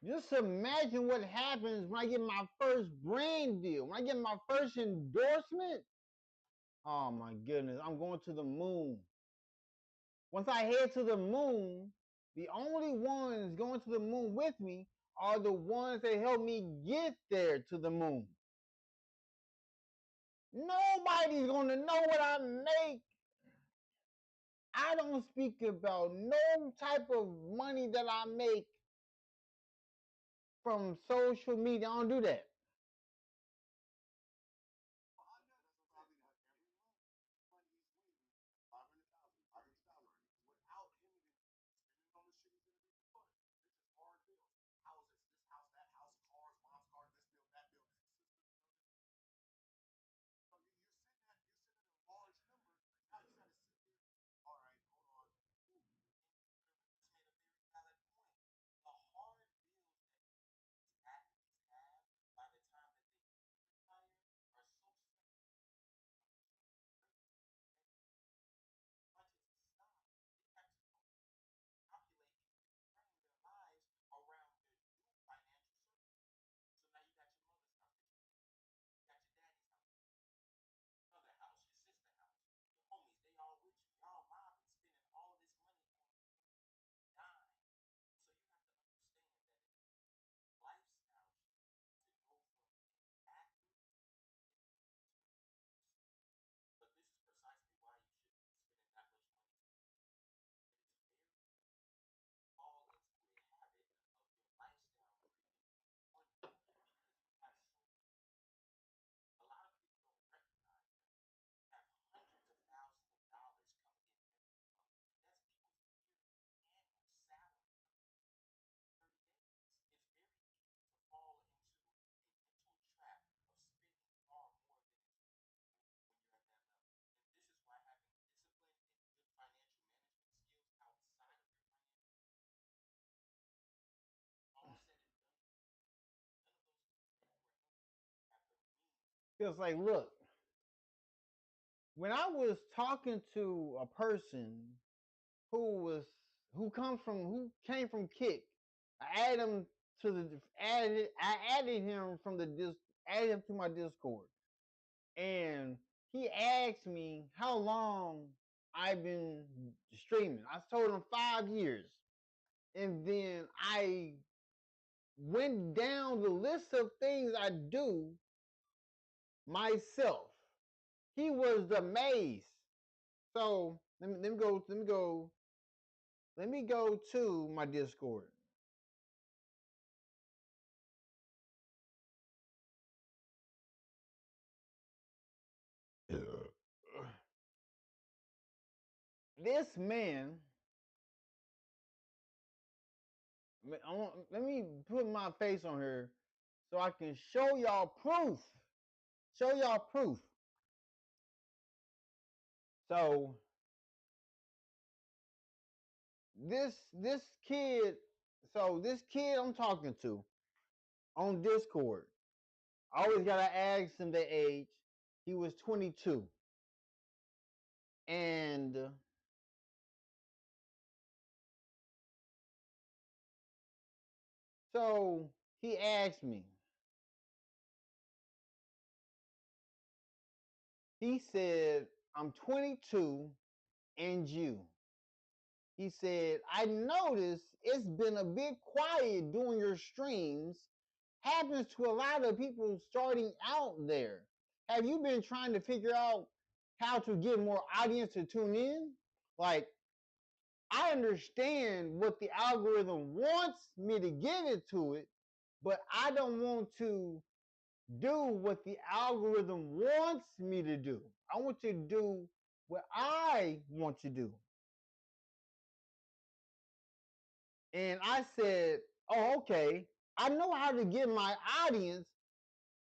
Just imagine what happens when I get my first brand deal, when I get my first endorsement. Oh my goodness, I'm going to the moon. Once I head to the moon, the only ones going to the moon with me are the ones that help me get there to the moon. Nobody's going to know what I make. I don't speak about no type of money that I make from social media. I don't do that. It's like, look, when I was talking to a person who was who came from Kick, I added him to the added him from the added him to my Discord, and he asked me how long I've been streaming. I told him 5 years, and then I went down the list of things I do myself. He was amazed. So let me go to my Discord. This man, let me put my face on here so I can show y'all proof. Show y'all proof. So this kid, this kid I'm talking to on Discord, I always gotta ask him the age. He was 22, and so he asked me. He said, "I'm 22, and you." He said, "I noticed it's been a bit quiet during your streams. Happens to a lot of people starting out there. Have you been trying to figure out how to get more audience to tune in? Like, I understand what the algorithm wants me to give it to it, but I don't want to do what the algorithm wants me to do. I want to do what I want to do." And I said, "Oh, okay. I know how to get my audience.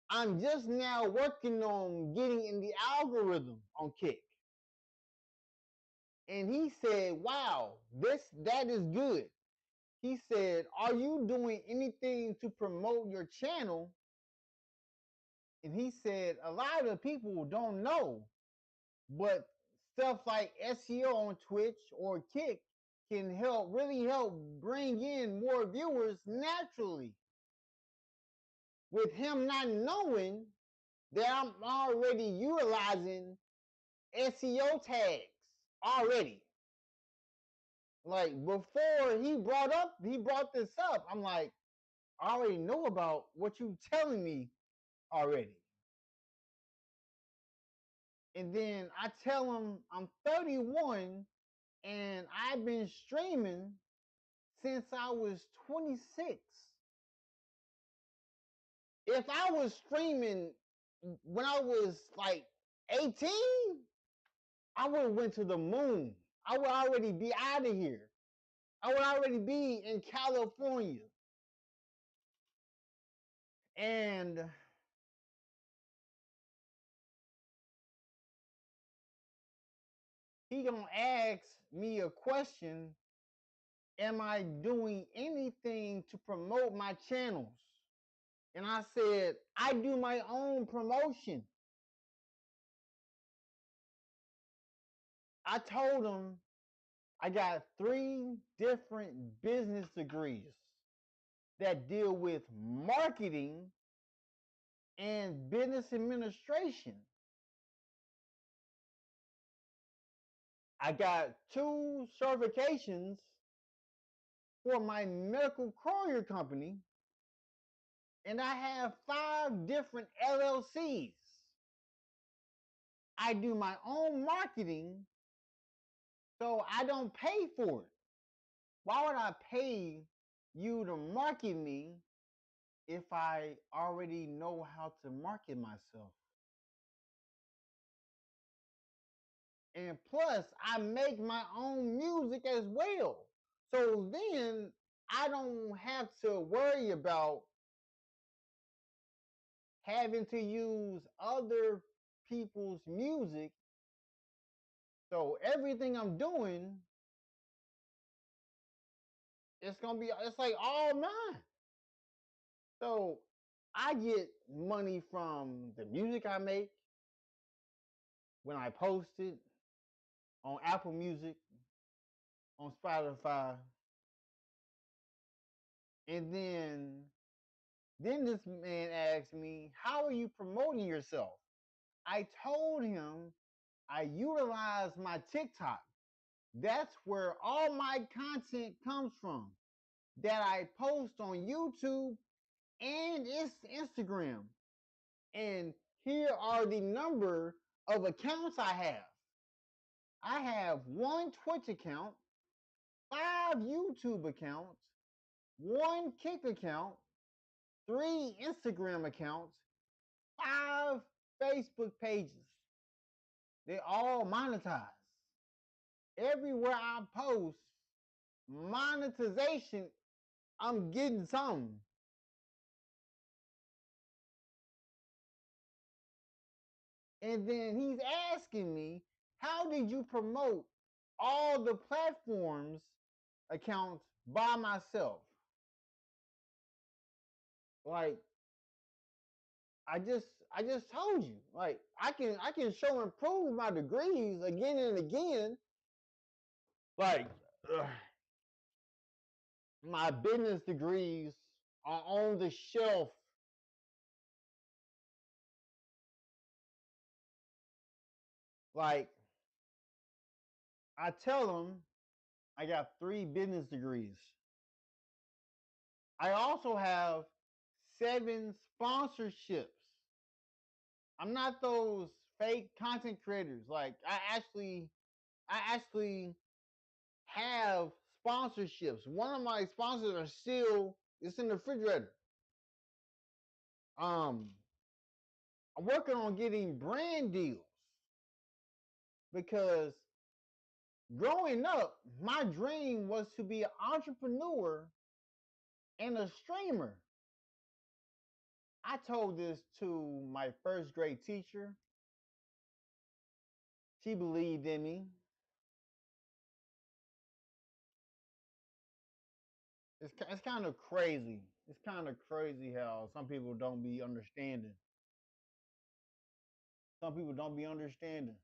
I'm just now working on getting in the algorithm on Kick." And he said, "Wow, that is good." He said, "Are you doing anything to promote your channel?" And he said, "A lot of people don't know, but stuff like SEO on Twitch or Kick can really help bring in more viewers naturally." With him not knowing that I'm already utilizing SEO tags already. Like before he brought this up, I'm like, I already know about what you telling me already. And then I tell him I'm 31 and I've been streaming since I was 26. If I was streaming when I was like 18, I would have went to the moon. I would already be out of here. I would already be in California. And he gonna ask me a question, am I doing anything to promote my channels? And I said, I do my own promotion. I told him I got 3 different business degrees that deal with marketing and business administration. I got 2 certifications for my medical courier company, and I have 5 different LLCs. I do my own marketing, so I don't pay for it. Why would I pay you to market me if I already know how to market myself? And plus, I make my own music as well. So then I don't have to worry about having to use other people's music. So everything I'm doing, it's like all mine. So I get money from the music I make when I post it on Apple Music, on Spotify, and then this man asked me, "How are you promoting yourself?" I told him I utilize my TikTok. That's where all my content comes from that I post on YouTube and Instagram. And here are the number of accounts I have. I have 1 Twitch account, 5 YouTube accounts, 1 Kick account, 3 Instagram accounts, 5 Facebook pages. They all monetize. Everywhere I post, monetization, I'm getting something. And then he's asking me, how did you promote all the platforms accounts by myself? Like I just told you, like I can show and prove my degrees again and again. Like my business degrees are on the shelf. Like I tell them I got 3 business degrees. I also have 7 sponsorships. I'm not those fake content creators. Like I actually have sponsorships. One of my sponsors are still it's in the refrigerator. Um, I'm working on getting brand deals because growing up, my dream was to be an entrepreneur and a streamer. I told this to my first grade teacher. She believed in me. It's kind of crazy. It's kind of crazy how some people don't be understanding. Some people don't be understanding.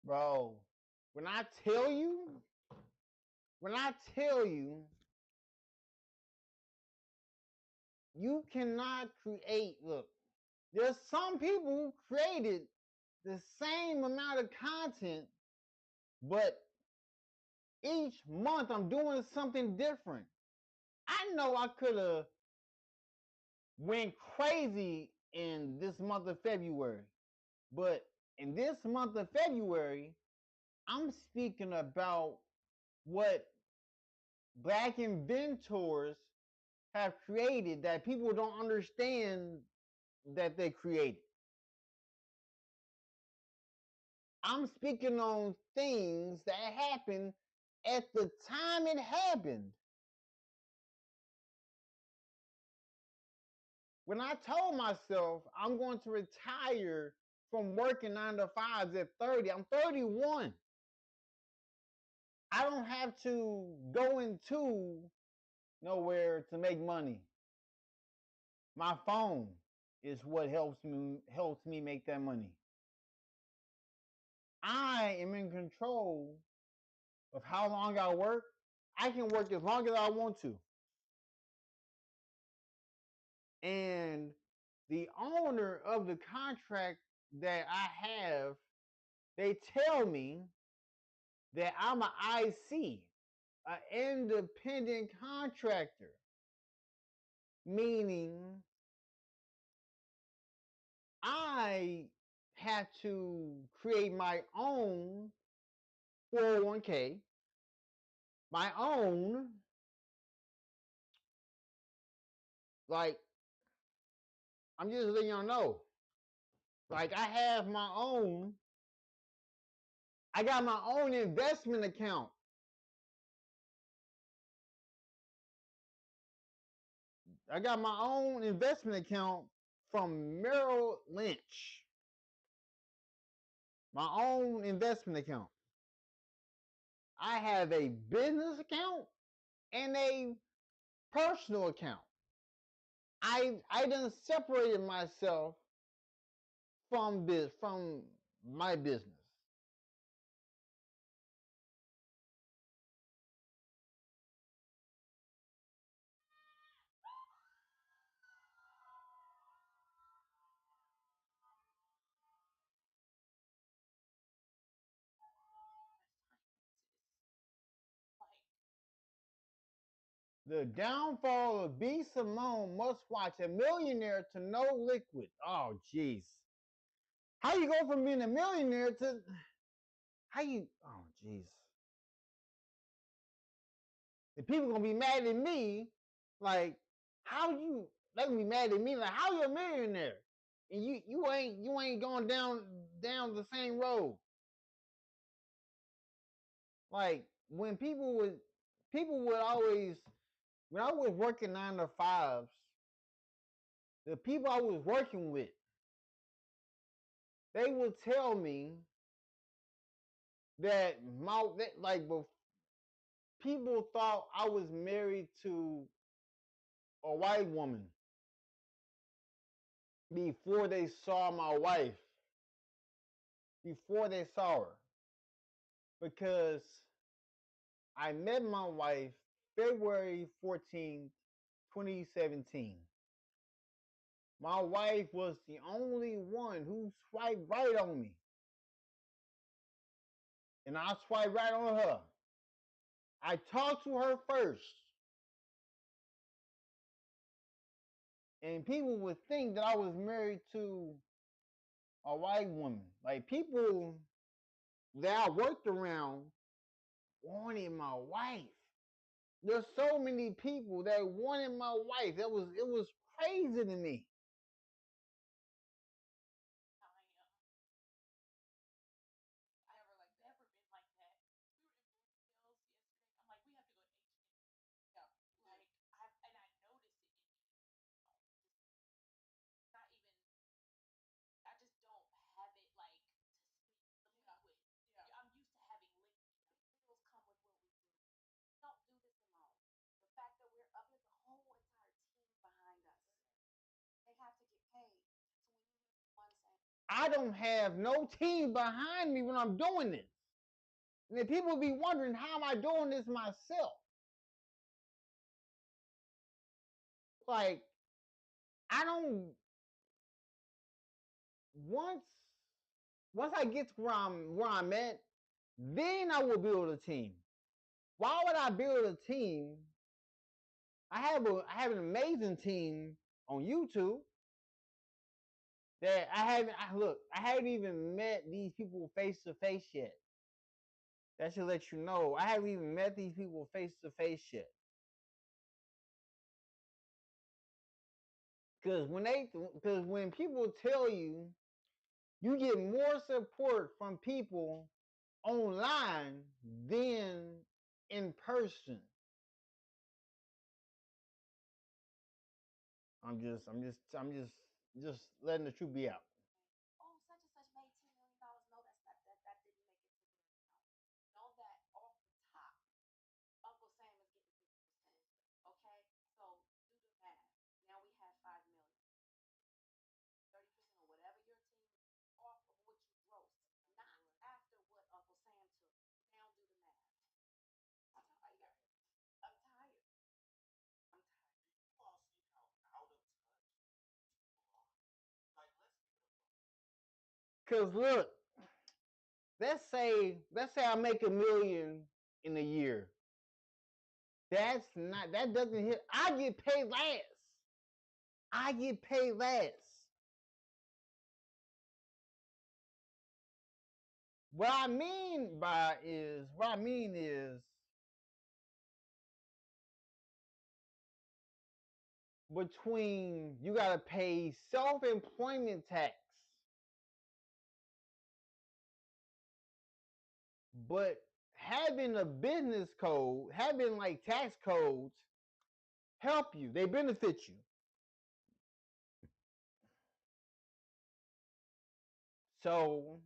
Bro, when I tell you, when I tell you, you cannot create. Look, there's some people who created the same amount of content, but each month I'm doing something different. I know I could have went crazy in this month of February, but in this month of February, I'm speaking about what black inventors have created that people don't understand that they created. I'm speaking on things that happened at the time it happened. When I told myself I'm going to retire from working 9 to 5s at 30, I'm 31. I don't have to go into nowhere to make money. My phone is what helps me make that money. I am in control of how long I work. I can work as long as I want to. And the owner of the contract that I have, they tell me that I'm an IC, an independent contractor, meaning I have to create my own 401k, my own, like, I'm just letting y'all know. Like, I got my own investment account. I got my own investment account from Merrill Lynch. My own investment account. I have a business account and a personal account. I done separated myself from my business. The downfall of B. Simone must watch a millionaire to no liquid. Oh, jeez. How you go from being a millionaire to how you? Oh, jeez. The people gonna be mad at me, like how you? They gonna be mad at me, like how you a millionaire and you ain't going down the same road. Like when people would always when I was working 9 to 5s, the people I was working with, they would tell me that people thought I was married to a white woman before they saw my wife, before they saw her, because I met my wife February 14th, 2017. My wife was the only one who swiped right on me. And I swiped right on her. I talked to her first. And people would think that I was married to a white woman. Like people that I worked around wanted my wife. There's so many people that wanted my wife. It was crazy to me. I don't have no team behind me when I'm doing this. And then people be wondering, how am I doing this myself? Like, I don't once once I get to where I'm at, then I will build a team. Why would I build a team? I have an amazing team on YouTube that I haven't even met these people face to face yet. That should let you know I haven't even met these people face to face yet. Because when people tell you you get more support from people online than in person. I'm just letting the truth be out. Cause look, let's say I make $1 million in a year. That doesn't hit. I get paid last. I get paid last. What I mean is between you gotta pay self-employment tax, but having a business code, having like tax codes help you. They benefit you. So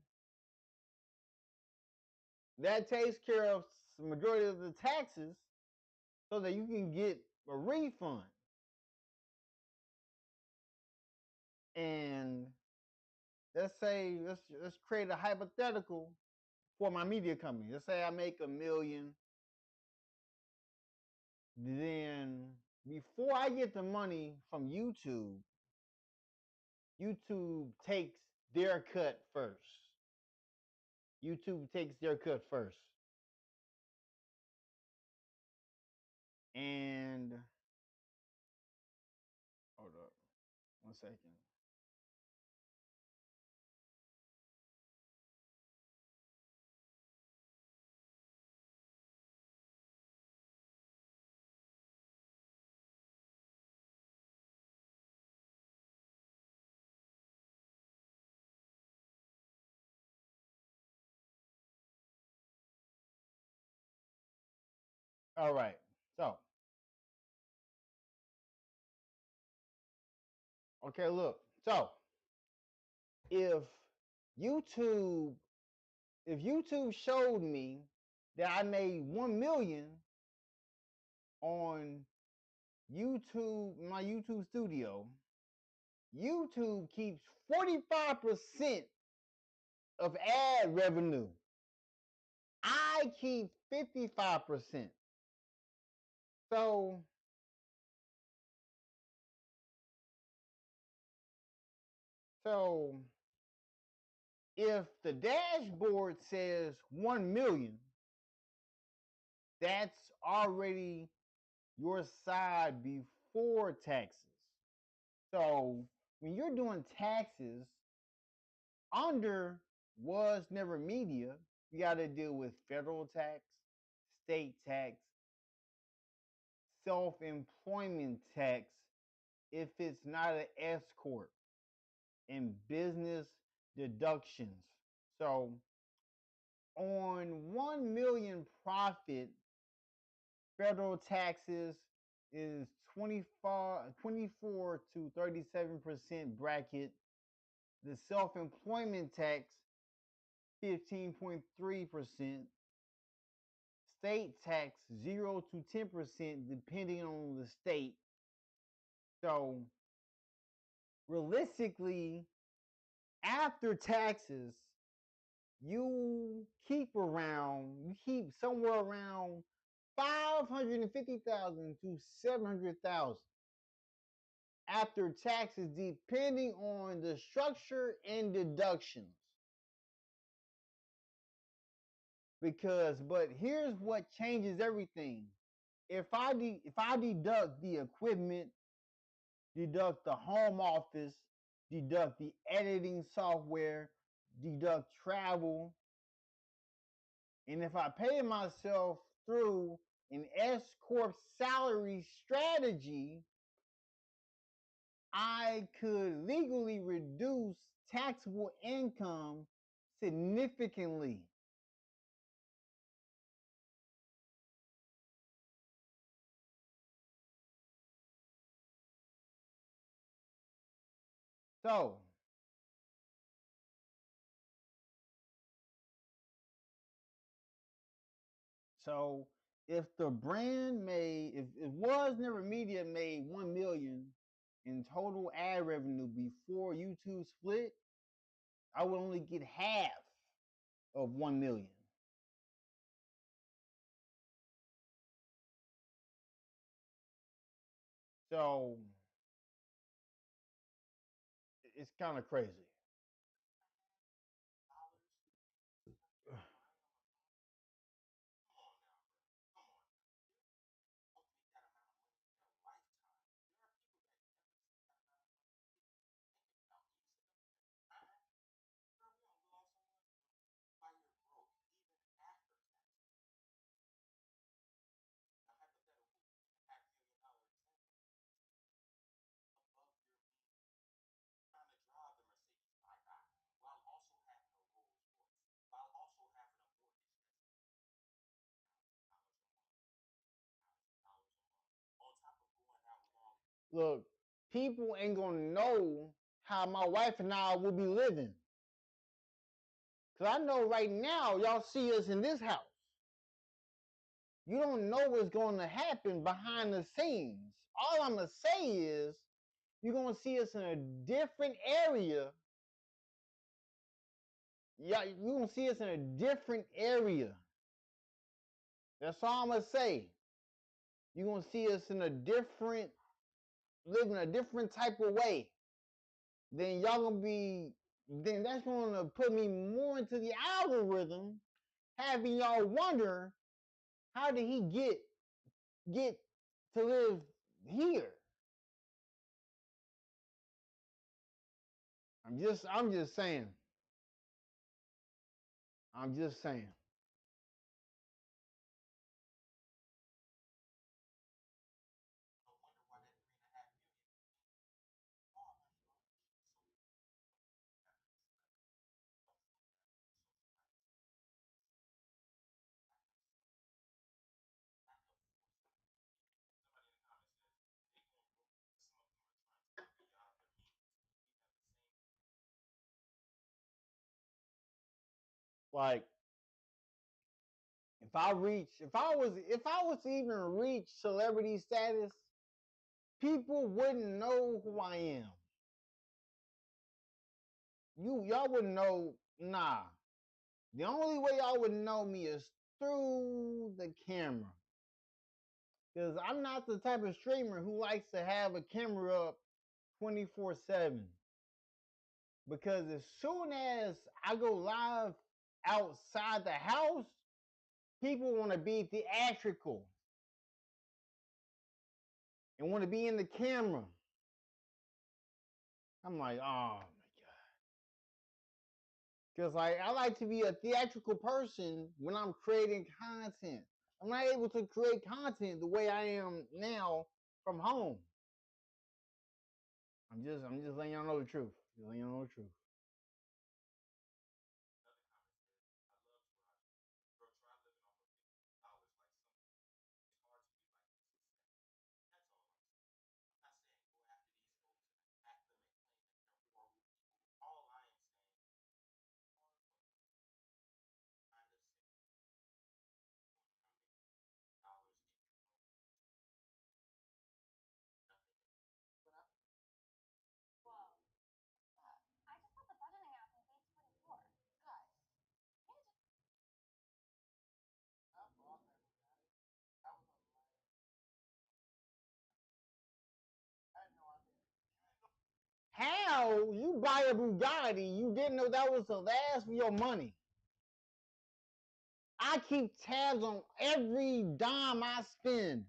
that takes care of the majority of the taxes so that you can get a refund. And let's create a hypothetical for my media company. Let's say I make $1 million, then before I get the money from YouTube, YouTube takes their cut first. YouTube takes their cut first. And hold up 1 second. All right. So, okay, look. So, if YouTube if YouTube showed me that I made 1 million on YouTube, my YouTube studio, YouTube keeps 45% of ad revenue. I keep 55%. So so if the dashboard says 1 million, that's already your side before taxes. So when you're doing taxes under was never media, you got to deal with federal tax, state tax, self-employment tax if it's not an S corp, and business deductions. So on 1 million profit, federal taxes is 24 to 37% bracket. The self-employment tax 15.3%. State tax 0 to 10% depending on the state. So realistically, after taxes, you keep somewhere around 550,000 to 700,000 after taxes, depending on the structure and deductions. But here's what changes everything. If I deduct the equipment, deduct the home office, deduct the editing software, deduct travel, and if I pay myself through an S corp salary strategy, I could legally reduce taxable income significantly. So, so if the brand made, if was never media made 1 million in total ad revenue before YouTube split, I would only get half of 1 million. So it's kind of crazy. Look, people ain't gonna know how my wife and I will be living. Cause I know right now y'all see us in this house. You don't know what's gonna happen behind the scenes. All I'm gonna say is you're gonna see us in a different area. Yeah, you're gonna see us in a different area. That's all I'm gonna say. You're gonna see us in a different, living a different type of way. Then y'all gonna be, then that's gonna put me more into the algorithm, having y'all wonder how did he get to live here? I'm just saying. I'm just saying. Like if I was to even reach celebrity status, people wouldn't know who I am. Y'all wouldn't know, nah. The only way y'all would know me is through the camera. Because I'm not the type of streamer who likes to have a camera up 24/7. Because as soon as I go live outside the house, people want to be theatrical and want to be in the camera. I'm like, oh my god. Because like I like to be a theatrical person when I'm creating content. I'm not able to create content the way I am now from home. I'm just letting y'all know the truth. Just letting y'all know the truth. How you buy a Bugatti, you didn't know that was the last for your money? I keep tabs on every dime I spend.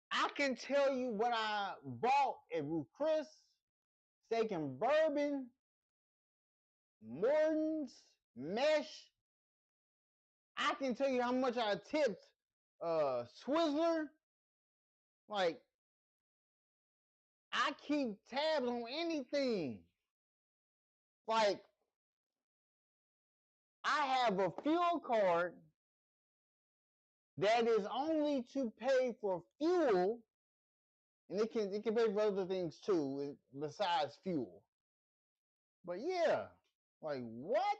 I can tell you what I bought at Ruth Chris, Steak and Bourbon, Morton's, Mesh. I can tell you how much I tipped Swizzler. Like, I keep tabs on anything. Like, I have a fuel card that is only to pay for fuel, and it can pay for other things too besides fuel. But yeah, like what?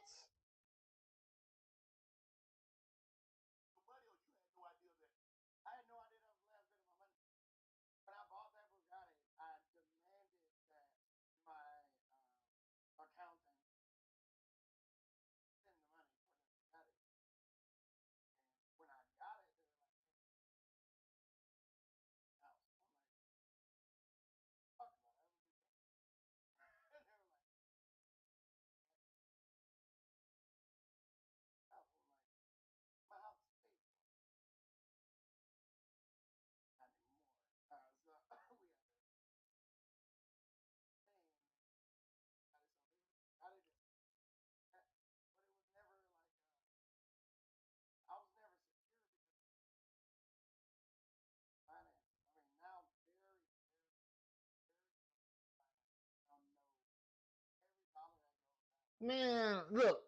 Man, look,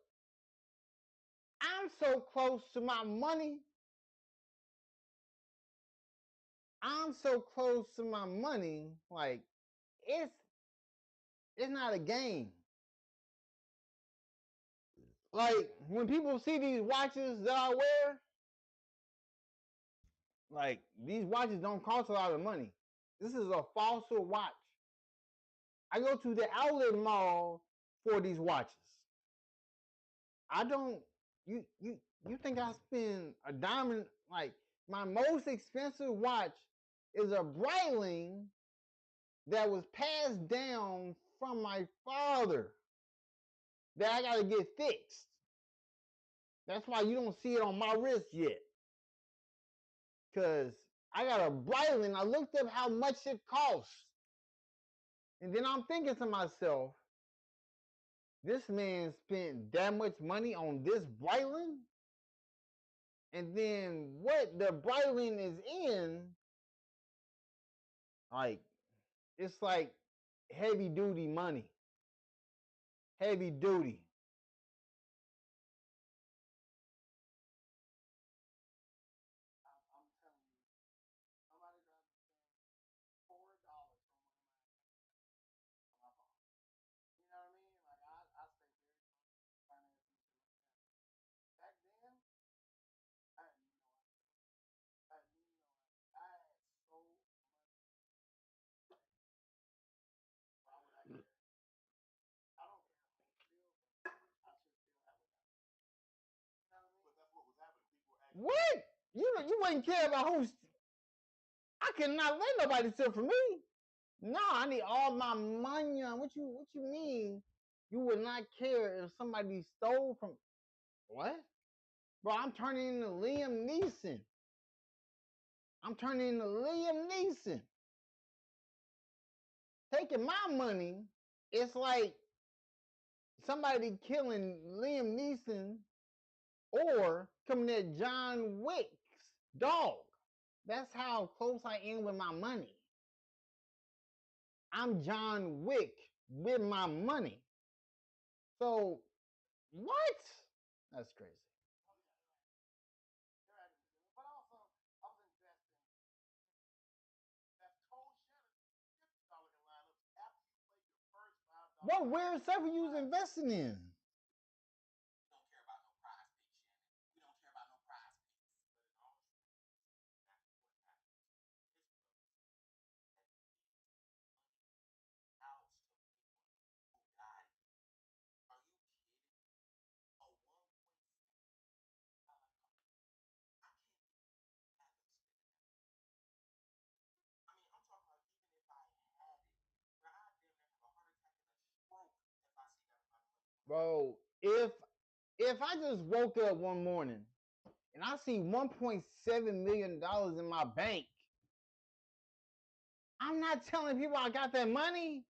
I'm so close to my money. I'm so close to my money. Like it's it's not a game. Like when people see these watches that I wear, like these watches don't cost a lot of money. This is a fossil watch. I go to the outlet mall for these watches. I don't. You think I spend a diamond? Like my most expensive watch is a Breitling that was passed down from my father that I gotta get fixed. That's why you don't see it on my wrist yet. Cause I got a Breitling. I looked up how much it costs. And then I'm thinking to myself, this man spent that much money on this Breitling? And then what the Breitling is in, like, it's like heavy duty money. Heavy duty. What? You wouldn't care about who's. I cannot let nobody steal from me. No, I need all my money. What you mean? You would not care if somebody stole from what? Bro, I'm turning into Liam Neeson. I'm turning into Liam Neeson. Taking my money, it's like somebody killing Liam Neeson or coming at John Wick's dog. That's how close I am with my money. I'm John Wick with my money. So, what? That's crazy. What weird stuff are you investing in? Bro, if I just woke up one morning and I see $1.7 million in my bank, I'm not telling people I got that money.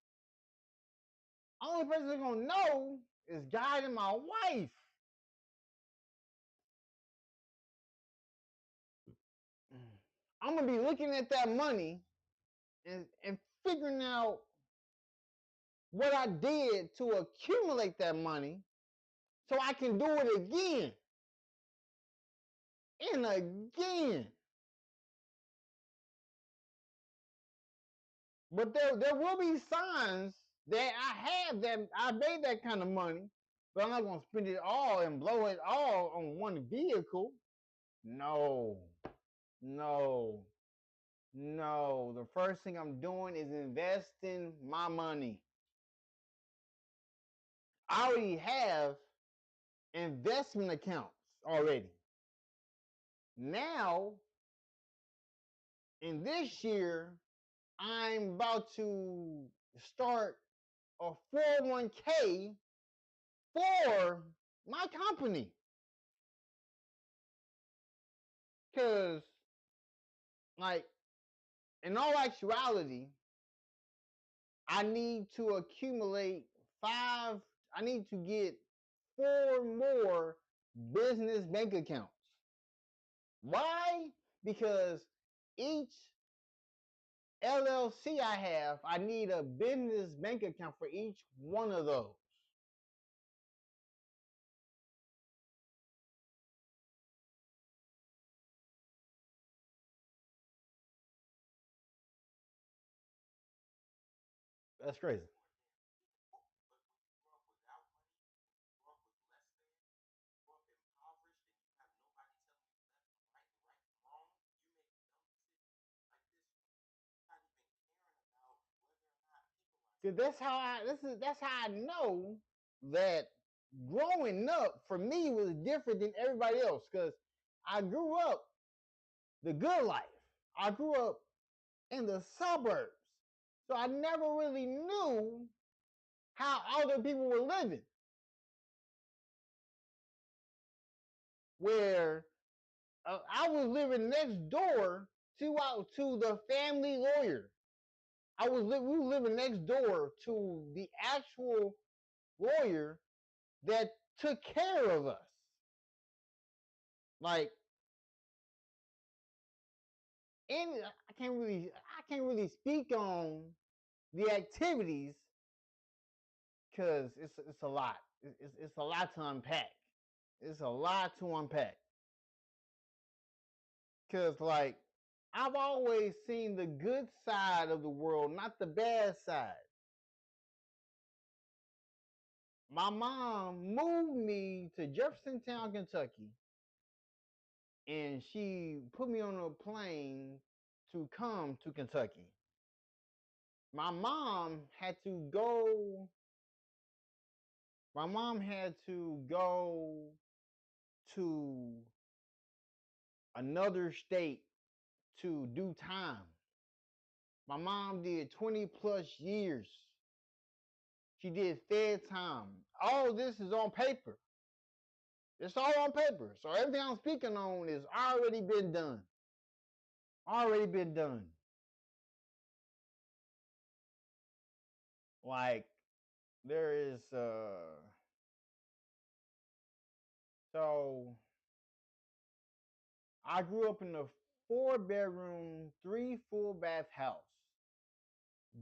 Only person that's gonna know is God and my wife. I'm gonna be looking at that money and figuring out what I did to accumulate that money so I can do it again and again. But there will be signs that I made that kind of money, but I'm not gonna spend it all and blow it all on one vehicle. No, no, no. The first thing I'm doing is investing my money. I already have investment accounts already. Now, in this year, I'm about to start a 401k for my company. Because, like, in all actuality, I need to accumulate I need to get 4 more business bank accounts. Why? Because each LLC I have, I need a business bank account for each one of those. That's crazy. Cause that's how I know that growing up for me was different than everybody else. Cause I grew up the good life. I grew up in the suburbs. So I never really knew how other people were living. Where I was living next door to the family lawyer. We were living next door to the actual lawyer that took care of us. Like, and I can't really speak on the activities because it's a lot. It's a lot to unpack. It's a lot to unpack. Cause like I've always seen the good side of the world, not the bad side. My mom moved me to Jeffersontown, Kentucky, and she put me on a plane to come to Kentucky. My mom had to go. My mom had to go to another state to do time. My mom did 20 plus years. She did fed time. All this is on paper. It's all on paper. So everything I'm speaking on is already been done. Already been done. Like there is so I grew up in a 4-bedroom, 3 full bath house.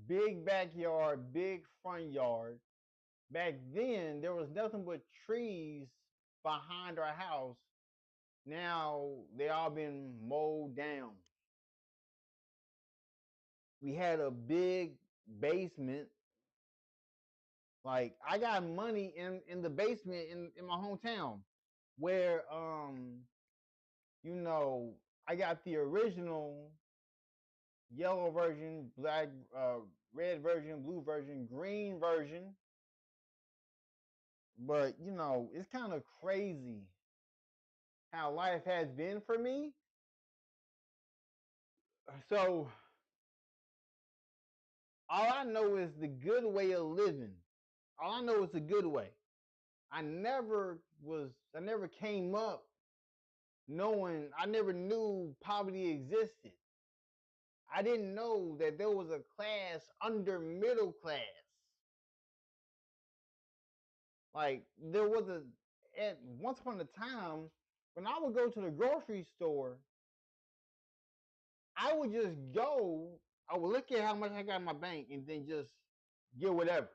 Big backyard, big front yard. Back then there was nothing but trees behind our house. Now they all been mowed down. We had a big basement. Like I got money in the basement in my hometown where you know I got the original yellow version, black red version, blue version, green version. But you know, it's kind of crazy how life has been for me. So all I know is the good way of living. All I know is the good way. I never came up knowing, I never knew poverty existed. I didn't know that there was a class under middle class. Like there was at once upon a time when I would go to the grocery store, I would just go, I would look at how much I got in my bank and then just get whatever.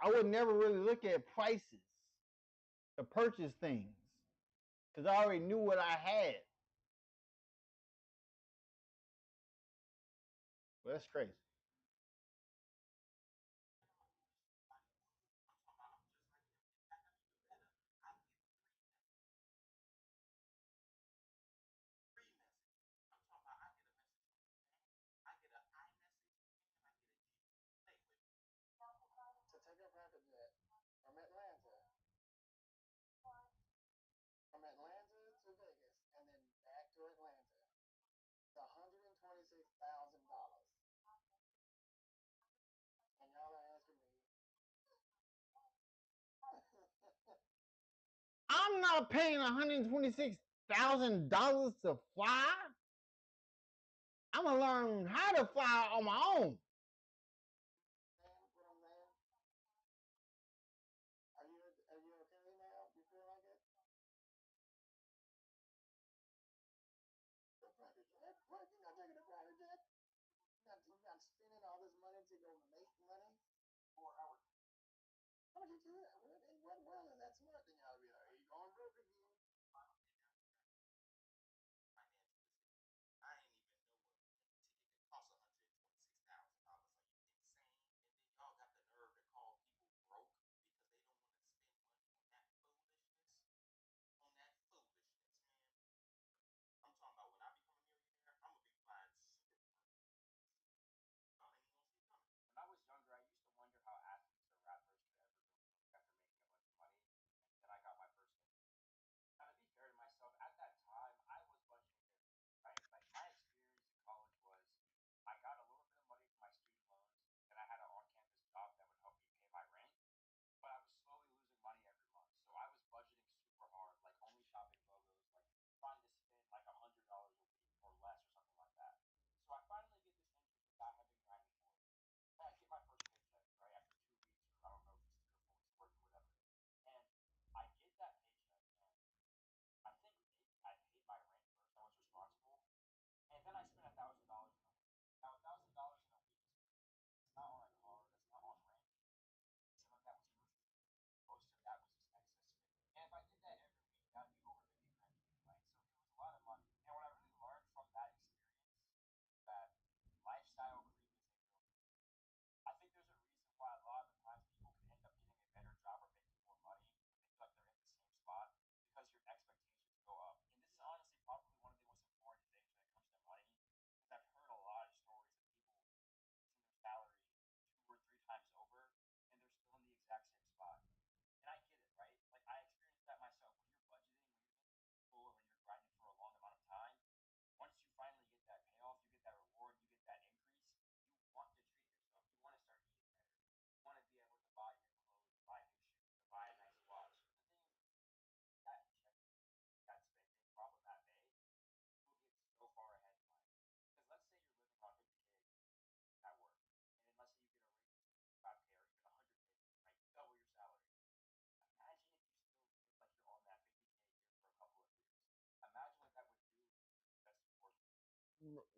I would never really look at prices to purchase things because I already knew what I had. Well, that's crazy. I'm not paying $126,000 to fly. I'm gonna learn how to fly on my own.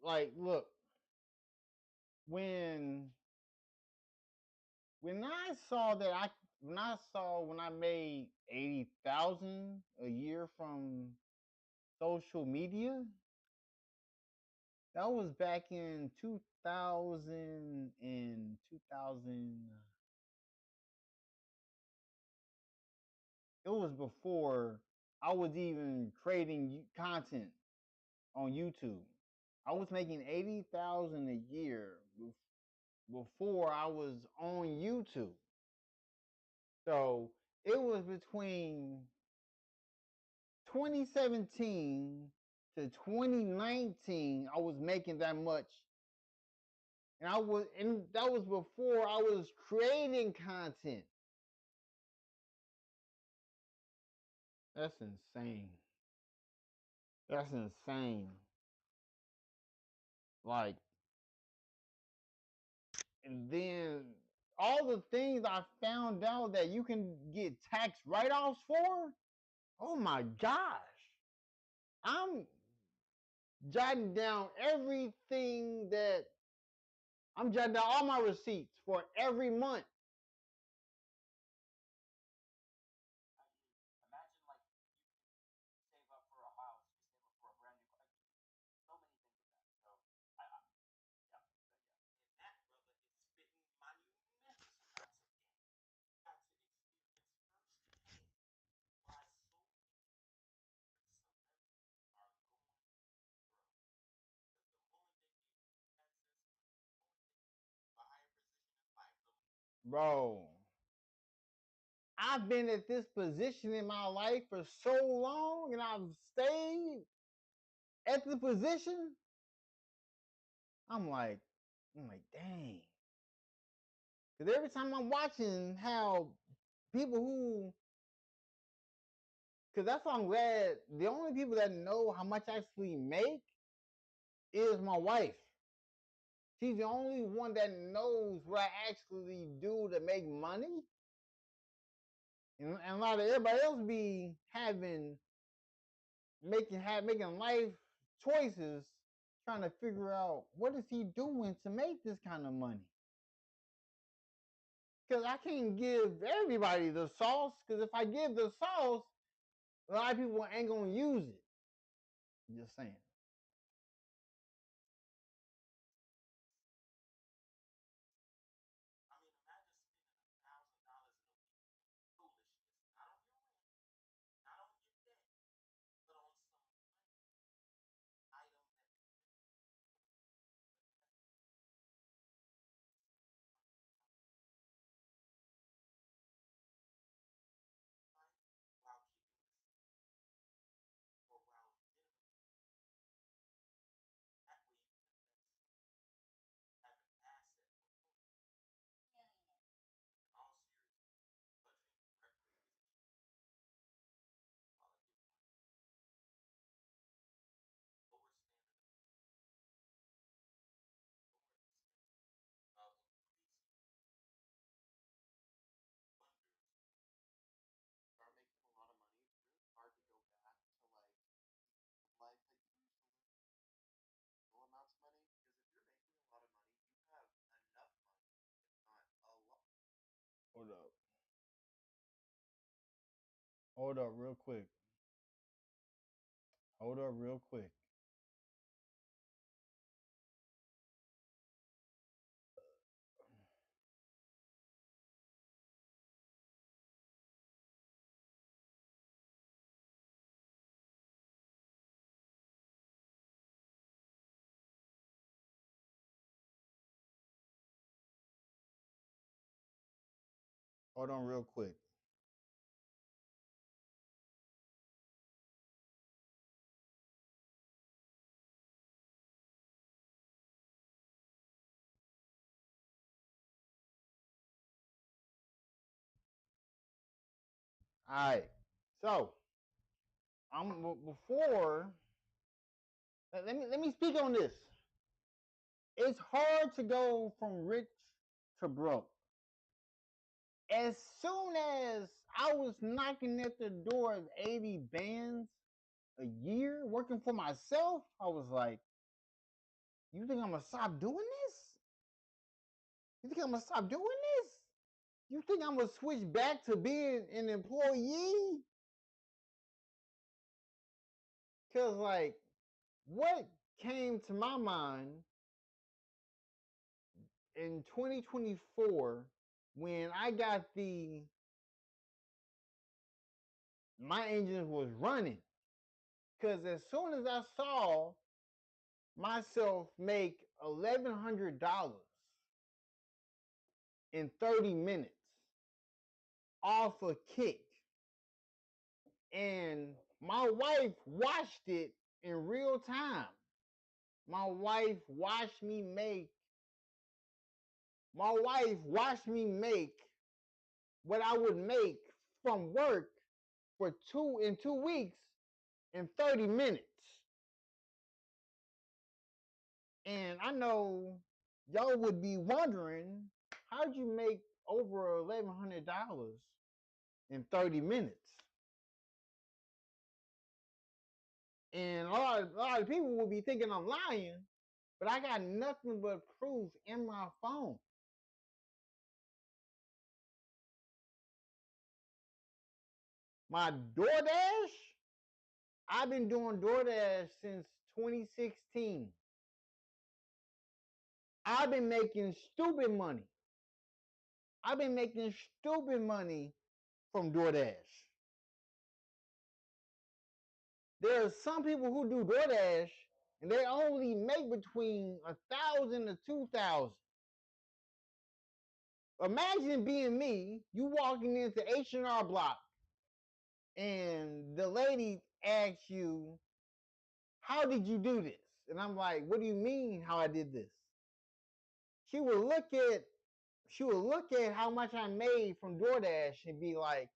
like, look, when when I saw that I when I made 80,000 a year from social media, that was back in 2000 and 2000. It was before I was even creating content on YouTube. I was making 80,000 a year before I was on YouTube. So it was between 2017 to 2019 I was making that much. And that was before I was creating content. That's insane. That's insane. Like, and then all the things I found out that you can get tax write-offs for. Oh my gosh. I'm jotting down everything that I'm jotting down all my receipts for every month. Bro, I've been at this position in my life for so long and I've stayed at the position. I'm like, dang. Because every time I'm watching how people who, because that's why I'm glad the only people that know how much I actually make is my wife. She's the only one that knows what I actually do to make money. And a lot of everybody else be making life choices, trying to figure out what is he doing to make this kind of money. Because I can't give everybody the sauce. Because if I give the sauce, a lot of people ain't gonna use it. Just saying. Hold up. Hold up real quick. Hold up real quick. Hold on real quick. All right. So I'm before. Let me speak on this. It's hard to go from rich to broke. As soon as I was knocking at the door of 80 bands a year working for myself, I was like, You think I'm gonna stop doing this? You think I'm gonna stop doing this? You think I'm gonna switch back to being an employee? Cause like, what came to my mind in 2024 when I got my engine was running? Cause as soon as I saw myself make $1,100 in 30 minutes off a kick, and my wife watched it in real time. My wife watched me make what I would make from work for 2 weeks in 30 minutes. And I know y'all would be wondering, how'd you make over $1,100 in 30 minutes? And a lot of people will be thinking I'm lying, but I got nothing but proof in my phone. My DoorDash, I've been doing DoorDash since 2016. I've been making stupid money. I've been making stupid money from DoorDash. There are some people who do DoorDash and they only make between 1,000 to 2,000. Imagine being me, you walking into H&R Block, and the lady asks you, "How did you do this?" And I'm like, "What do you mean how I did this?" She would look at how much I made from DoorDash and be like,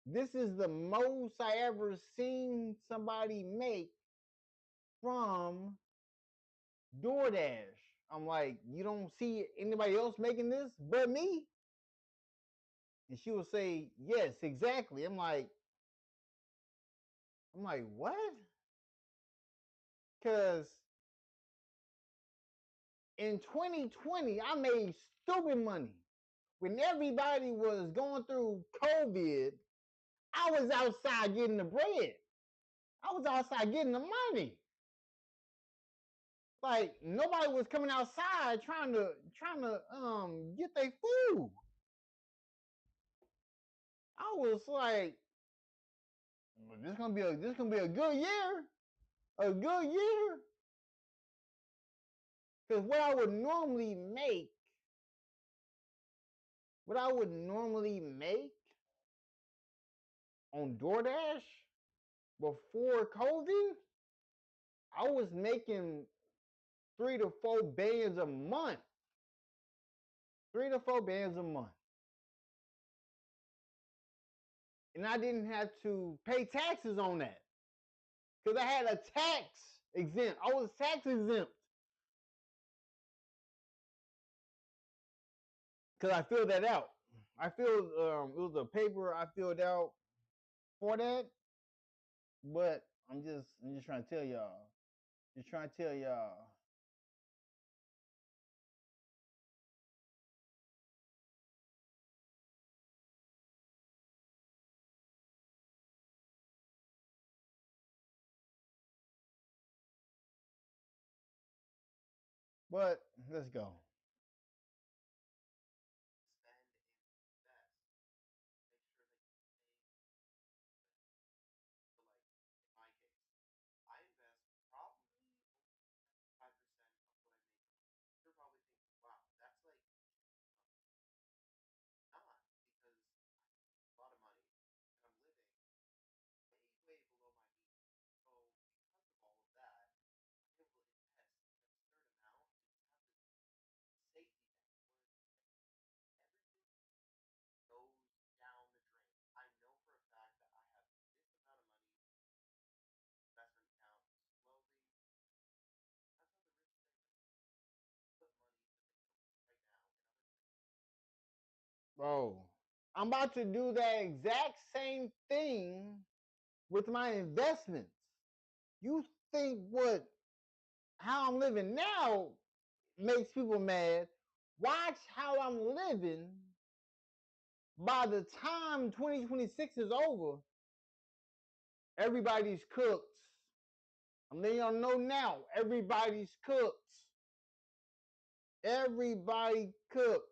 "This is the most I ever seen somebody make from DoorDash." I'm like, "You don't see anybody else making this but me?" And she would say, "Yes, exactly." I'm like, "What?" Because in 2020, I made stupid money. When everybody was going through COVID, I was outside getting the bread. I was outside getting the money. Like nobody was coming outside trying to get their food. I was like, this gonna be a good year. A good year. Because what I would normally make on DoorDash before COVID, I was making 3 to 4 bands a month. 3 to 4 bands a month. And I didn't have to pay taxes on that. Because I had a tax exempt. I was tax exempt. Because I filled that out. It was a paper I filled out for that. But I'm just trying to tell y'all. Just trying to tell y'all. But let's go. Bro, I'm about to do that exact same thing with my investments. You think what how I'm living now makes people mad. Watch how I'm living by the time 2026 is over. Everybody's cooked. I'm letting y'all know now. Everybody's cooked. Everybody cooked.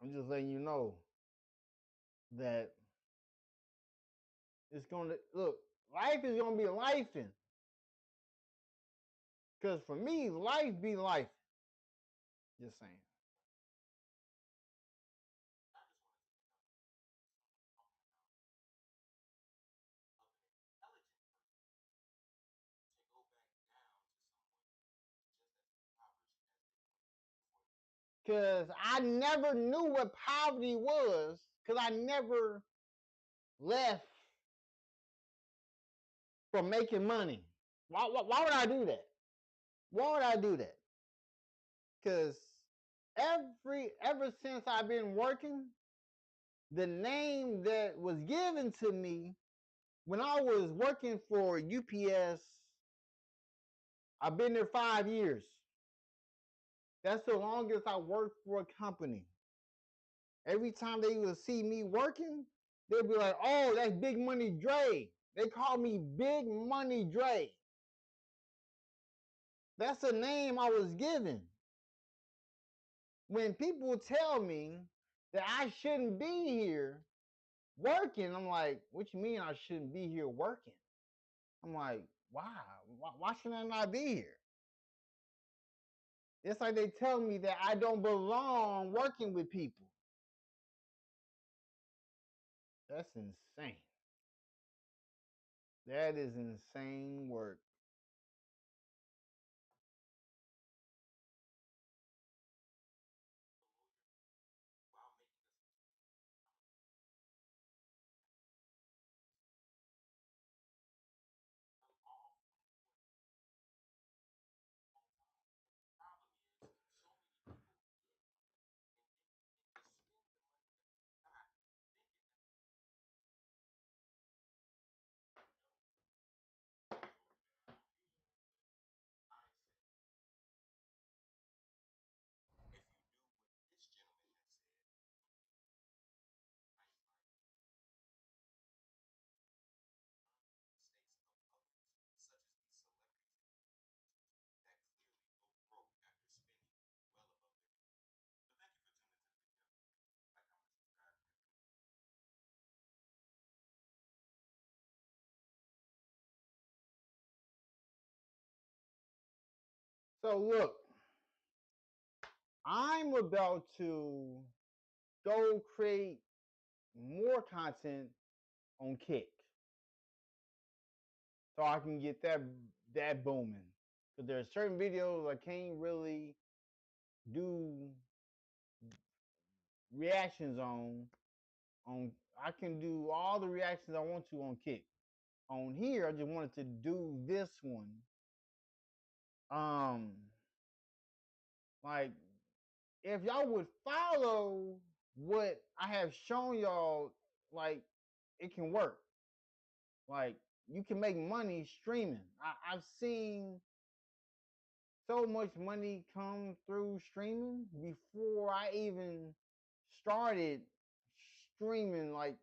I'm just letting you know that it's gonna look. Life is gonna be lifing. Cause for me, life be life. Just saying. Cause I never knew what poverty was. Cause I never left from making money. Why would I do that? Why would I do that? Cause ever since I've been working, the name that was given to me when I was working for UPS, I've been there 5 years. That's the longest I worked for a company. Every time they would see me working, they'd be like, "Oh, that's Big Money Dre." They call me Big Money Dre. That's the name I was given. When people tell me that I shouldn't be here working, I'm like, "What you mean I shouldn't be here working?" I'm like, "Why? Why should I not be here?" It's like they tell me that I don't belong working with people. That's insane. That is insane work. So look, I'm about to go create more content on Kick so I can get that booming. Because there's certain videos I can't really do reactions on. On I can do all the reactions I want to on Kick. On here, I just wanted to do this one. Um, like if y'all would follow what I have shown y'all, like it can work. Like you can make money streaming. I've seen so much money come through streaming before I even started streaming. Like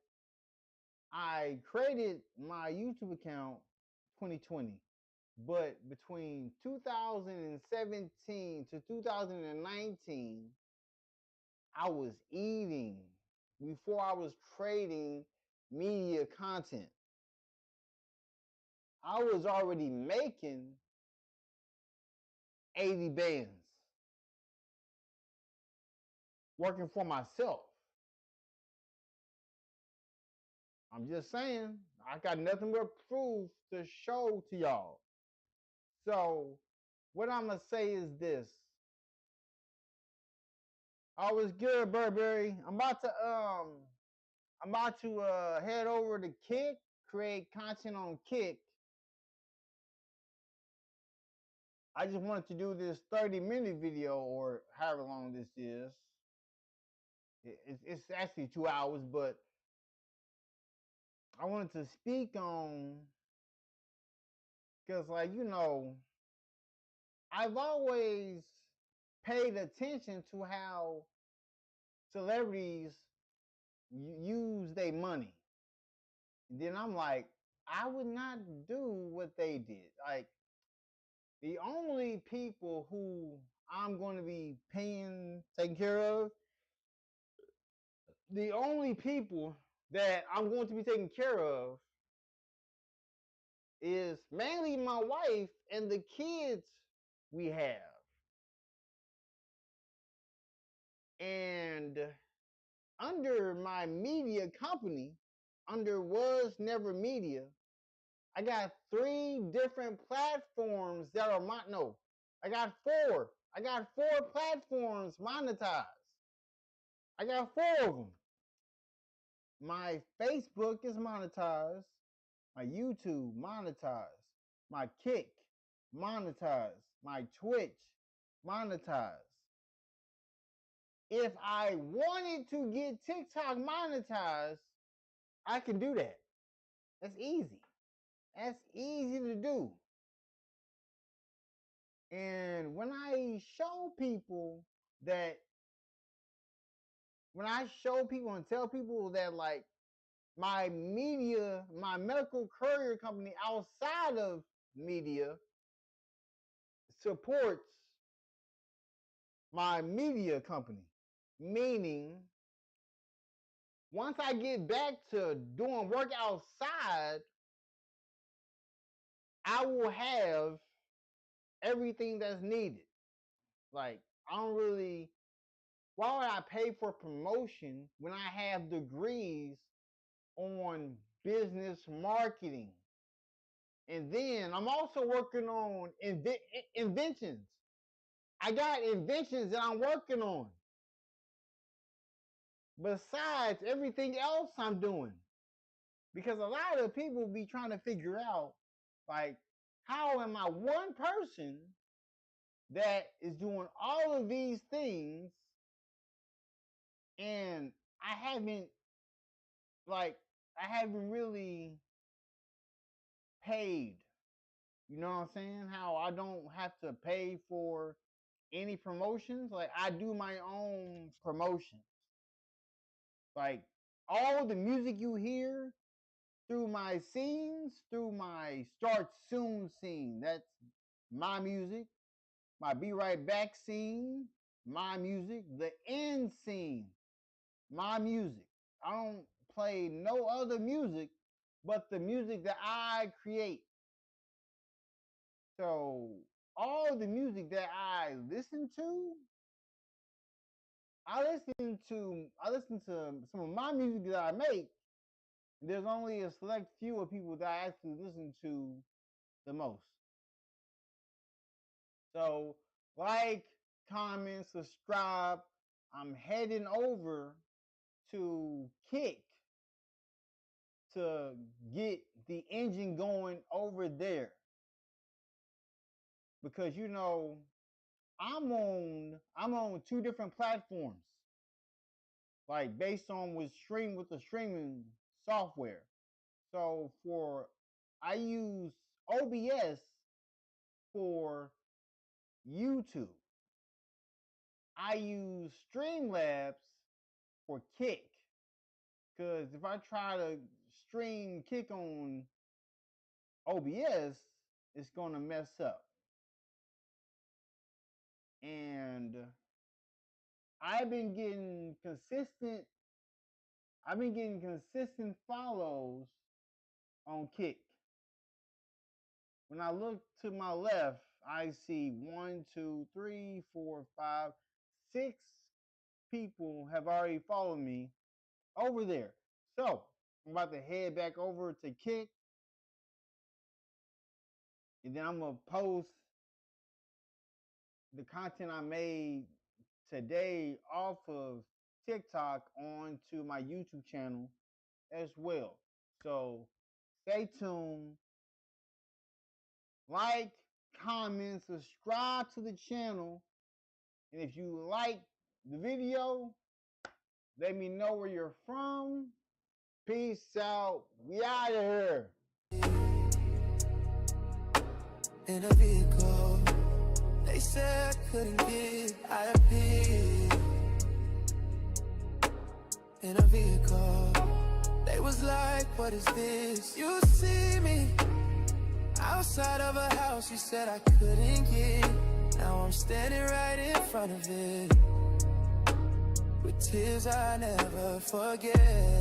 I created my YouTube account 2020, but between 2017 to 2019, I was eating before I was creating media content. I was already making 80 bands working for myself. I'm just saying, I got nothing but proof to show to y'all. So, what I'm gonna say is this. I was good, Burberry. I'm about to head over to Kick, create content on Kick. I just wanted to do this 30-minute video or however long this is. It's actually 2 hours, but I wanted to speak on Because, like, I've always paid attention to how celebrities use their money. And then I'm like, I would not do what they did. Like, the only people who I'm going to be taking care of, the only people that I'm going to be taking care of is mainly my wife and the kids we have. And under my media company, under Was Never Media, I got 3 different platforms that are I got 4. I got 4 platforms monetized. I got 4 of them. My Facebook is monetized. My YouTube monetized. My Kick monetized. My Twitch monetized. If I wanted to get TikTok monetized, I can do that. That's easy. That's easy to do. And when I show people and tell people that, like, my medical courier company outside of media supports my media company, meaning once I get back to doing work outside, I will have everything that's needed. Like, I don't really, why would I pay for promotion when I have degrees on business marketing? And then I'm also working on inventions. I got inventions that I'm working on besides everything else I'm doing. Because a lot of people be trying to figure out, like, how am I one person that is doing all of these things and I haven't really paid. You know what I'm saying? How I don't have to pay for any promotions. Like, I do my own promotions. Like, all the music you hear through my scenes, through my Start Soon scene, that's my music. My Be Right Back scene, my music. The End scene, my music. I don't play no other music but the music that I create. So all the music that I listen to, I listen to some of my music that I make. There's only a select few of people that I actually listen to the most. So, like, comment, subscribe. I'm heading over to Kick to get the engine going over there. Because I'm on 2 different platforms. Like, based on with the streaming software. So I use OBS for YouTube. I use Streamlabs for Kick. Because if I try to stream Kick on OBS, it's going to mess up. And I've been getting consistent follows on Kick. When I look to my left, I see 1, 2, 3, 4, 5, 6 people have already followed me over there. So I'm about to head back over to Kick, and then I'm gonna post the content I made today off of TikTok onto my YouTube channel as well. So stay tuned. Like, comment, subscribe to the channel. And if you like the video, let me know where you're from. Peace out. We out of here. in a vehicle. They said I couldn't get, I appeared in a vehicle. They was like, what is this? You see me outside of a house you said I couldn't get. Now I'm standing right in front of it with tears I never forget.